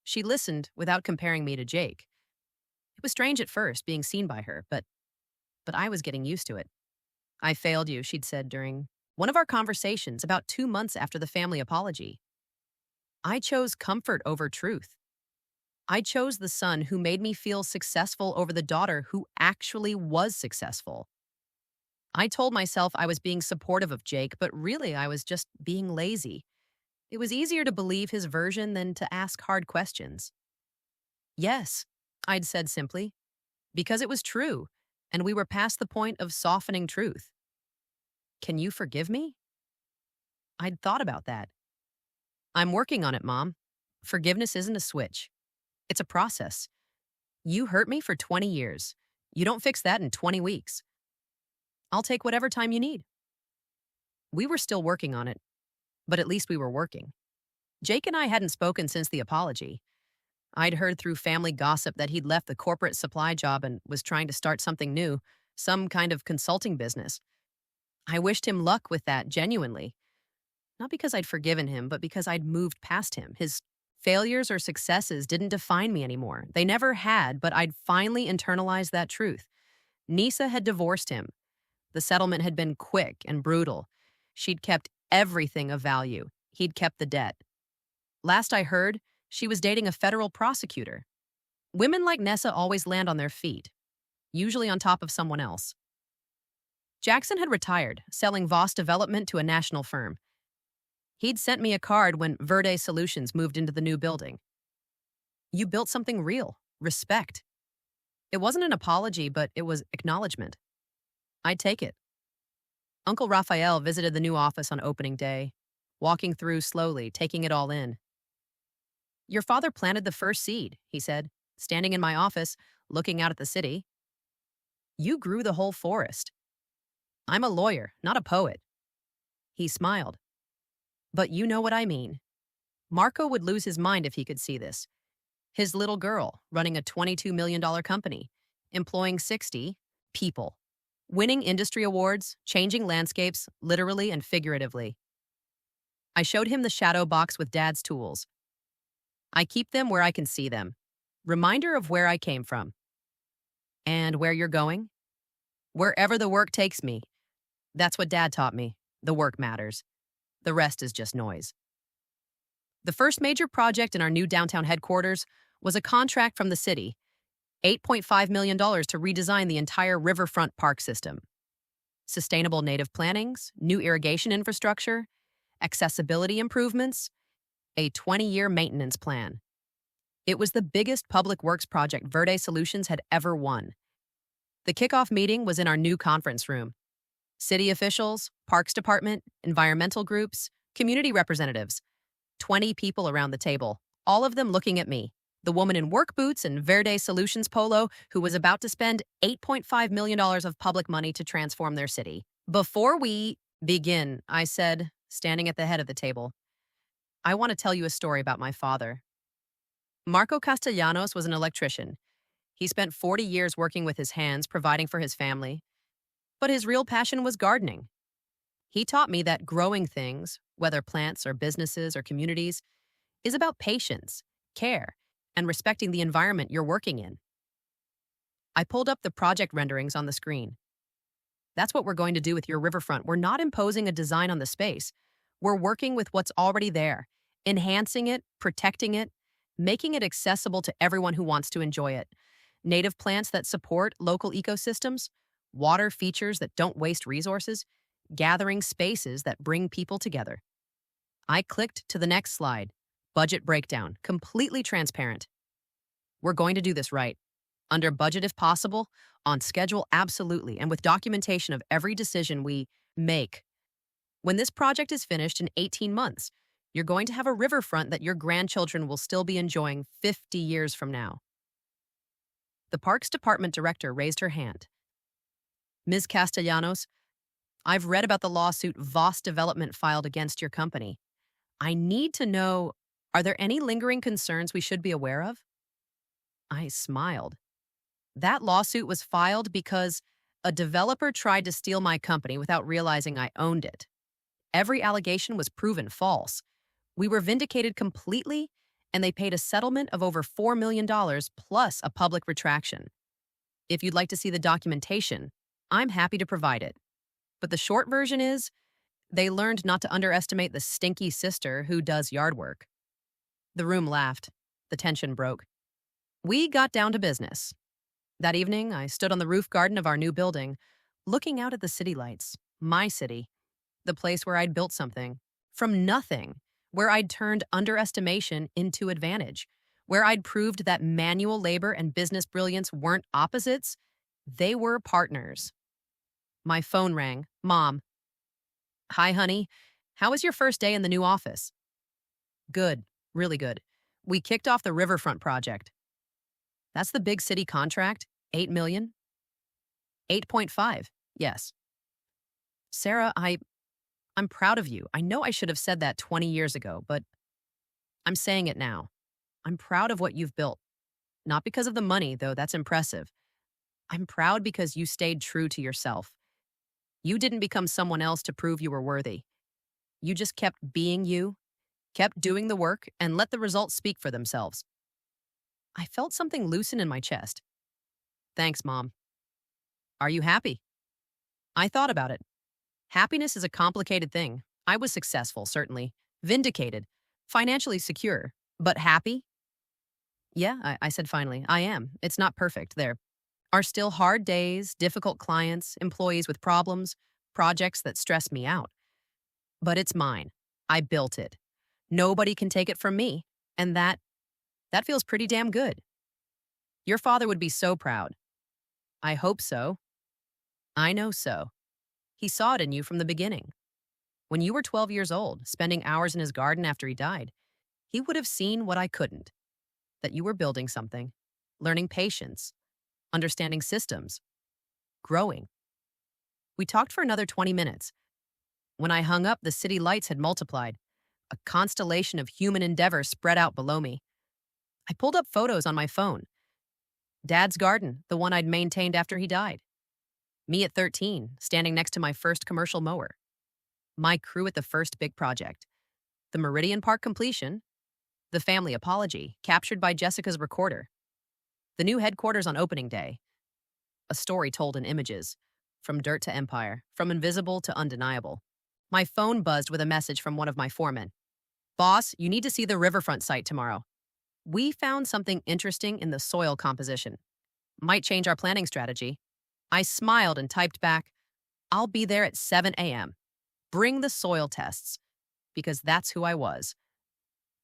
She listened without comparing me to Jake. It was strange at first, being seen by her, but I was getting used to it. I failed you, she'd said during one of our conversations about 2 months after the family apology. I chose comfort over truth. I chose the son who made me feel successful over the daughter who actually was successful. I told myself I was being supportive of Jake, but really I was just being lazy. It was easier to believe his version than to ask hard questions. Yes, I'd said simply, because it was true, and we were past the point of softening truth. Can you forgive me? I'd thought about that. I'm working on it, Mom. Forgiveness isn't a switch. It's a process. You hurt me for 20 years. You don't fix that in 20 weeks. I'll take whatever time you need. We were still working on it, but at least we were working. Jake and I hadn't spoken since the apology. I'd heard through family gossip that he'd left the corporate supply job and was trying to start something new, some kind of consulting business. I wished him luck with that genuinely. Not because I'd forgiven him, but because I'd moved past him. His failures or successes didn't define me anymore. They never had, but I'd finally internalized that truth. Nisa had divorced him. The settlement had been quick and brutal. She'd kept everything of value. He'd kept the debt. Last I heard, she was dating a federal prosecutor. Women like Nessa always land on their feet, usually on top of someone else. Jackson had retired, selling Voss Development to a national firm. He'd sent me a card when Verde Solutions moved into the new building. You built something real, respect. It wasn't an apology, but it was acknowledgement. I'd take it. Uncle Raphael visited the new office on opening day, walking through slowly, taking it all in. Your father planted the first seed, he said, standing in my office, looking out at the city. You grew the whole forest. I'm a lawyer, not a poet. He smiled. But you know what I mean. Marco would lose his mind if he could see this. His little girl, running a $22 million company, employing 60 people, winning industry awards, changing landscapes, literally and figuratively. I showed him the shadow box with Dad's tools. I keep them where I can see them. Reminder of where I came from. And where you're going? Wherever the work takes me. That's what Dad taught me. The work matters. The rest is just noise. The first major project in our new downtown headquarters was a contract from the city, $8.5 million to redesign the entire riverfront park system. Sustainable native plantings, new irrigation infrastructure, accessibility improvements, a 20-year maintenance plan. It was the biggest public works project Verde Solutions had ever won. The kickoff meeting was in our new conference room. City officials, parks department, environmental groups, community representatives. 20 people around the table, all of them looking at me, the woman in work boots and Verde Solutions polo who was about to spend $8.5 million of public money to transform their city. Before we begin, I said, standing at the head of the table, I want to tell you a story about my father. Marco Castellanos was an electrician. He spent 40 years working with his hands, providing for his family. But his real passion was gardening. He taught me that growing things, whether plants or businesses or communities, is about patience, care, and respecting the environment you're working in. I pulled up the project renderings on the screen. That's what we're going to do with your riverfront. We're not imposing a design on the space. We're working with what's already there, enhancing it, protecting it, making it accessible to everyone who wants to enjoy it. Native plants that support local ecosystems, water features that don't waste resources, gathering spaces that bring people together. I clicked to the next slide. Budget breakdown, completely transparent. We're going to do this right. Under budget if possible, on schedule absolutely, and with documentation of every decision we make. When this project is finished in 18 months, you're going to have a riverfront that your grandchildren will still be enjoying 50 years from now. The Parks Department director raised her hand. Ms. Castellanos, I've read about the lawsuit Voss Development filed against your company. I need to know, are there any lingering concerns we should be aware of? I smiled. That lawsuit was filed because a developer tried to steal my company without realizing I owned it. Every allegation was proven false. We were vindicated completely, and they paid a settlement of over $4 million plus a public retraction. If you'd like to see the documentation, I'm happy to provide it. But the short version is, they learned not to underestimate the Stinky sister who does yard work. The room laughed. The tension broke. We got down to business. That evening, I stood on the roof garden of our new building, looking out at the city lights, my city, the place where I'd built something, from nothing, where I'd turned underestimation into advantage, where I'd proved that manual labor and business brilliance weren't opposites, they were partners. My phone rang. Mom. Hi, honey. How was your first day in the new office? Good. Really good. We kicked off the riverfront project. That's the big city contract? $8 million? 8.5. Yes. Sarah, I'm proud of you. I know I should have said that 20 years ago, but I'm saying it now. I'm proud of what you've built. Not because of the money, though that's impressive. I'm proud because you stayed true to yourself. You didn't become someone else to prove you were worthy. You just kept being you, kept doing the work, and let the results speak for themselves. I felt something loosen in my chest. Thanks, Mom. Are you happy? I thought about it. Happiness is a complicated thing. I was successful, certainly. Vindicated. Financially secure. But happy? Yeah, I said finally. I am. It's not perfect. There are still hard days, difficult clients, employees with problems, projects that stress me out. But it's mine. I built it. Nobody can take it from me. And that feels pretty damn good. Your father would be so proud. I hope so. I know so. He saw it in you from the beginning. When you were 12 years old, spending hours in his garden after he died, he would have seen what I couldn't. That you were building something, learning patience, understanding systems, growing. We talked for another 20 minutes. When I hung up, the city lights had multiplied. A constellation of human endeavor spread out below me. I pulled up photos on my phone. Dad's garden, the one I'd maintained after he died. Me at 13, standing next to my first commercial mower. My crew at the first big project. The Meridian Park completion. The family apology, captured by Jessica's recorder. The new headquarters on opening day. A story told in images. From dirt to empire, from invisible to undeniable. My phone buzzed with a message from one of my foremen. Boss, you need to see the riverfront site tomorrow. We found something interesting in the soil composition. Might change our planning strategy. I smiled and typed back, I'll be there at 7 a.m. Bring the soil tests, because that's who I was.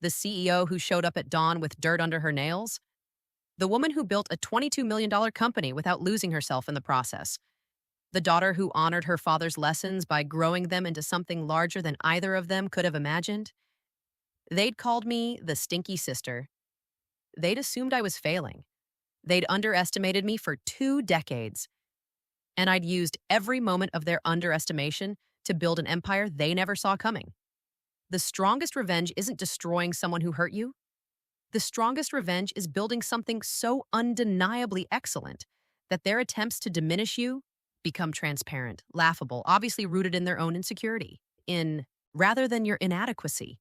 The CEO who showed up at dawn with dirt under her nails. The woman who built a $22 million company without losing herself in the process. The daughter who honored her father's lessons by growing them into something larger than either of them could have imagined. They'd called me the Stinky sister. They'd assumed I was failing. They'd underestimated me for 2 decades. And I'd used every moment of their underestimation to build an empire they never saw coming. The strongest revenge isn't destroying someone who hurt you. The strongest revenge is building something so undeniably excellent that their attempts to diminish you become transparent, laughable, obviously rooted in their own insecurity, rather than your inadequacy.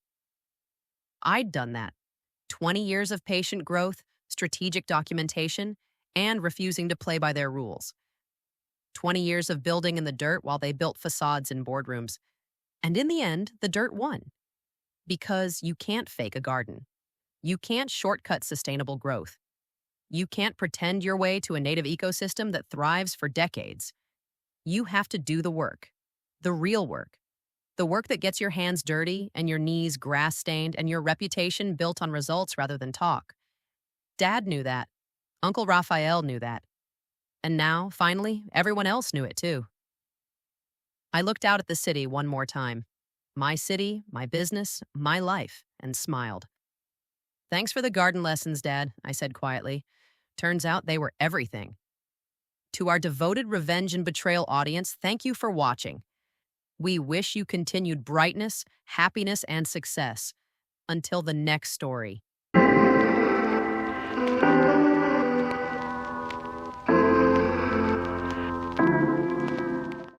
I'd done that. 20 years of patient growth, strategic documentation, and refusing to play by their rules. 20 years of building in the dirt while they built facades in boardrooms. And in the end, the dirt won. Because you can't fake a garden. You can't shortcut sustainable growth. You can't pretend your way to a native ecosystem that thrives for decades. You have to do the work. The real work. The work that gets your hands dirty and your knees grass-stained and your reputation built on results rather than talk. Dad knew that. Uncle Raphael knew that. And now, finally, everyone else knew it too. I looked out at the city one more time. My city, my business, my life, and smiled. Thanks for the garden lessons, Dad, I said quietly. Turns out they were everything. To our devoted revenge and betrayal audience, thank you for watching. We wish you continued brightness, happiness, and success. Until the next story.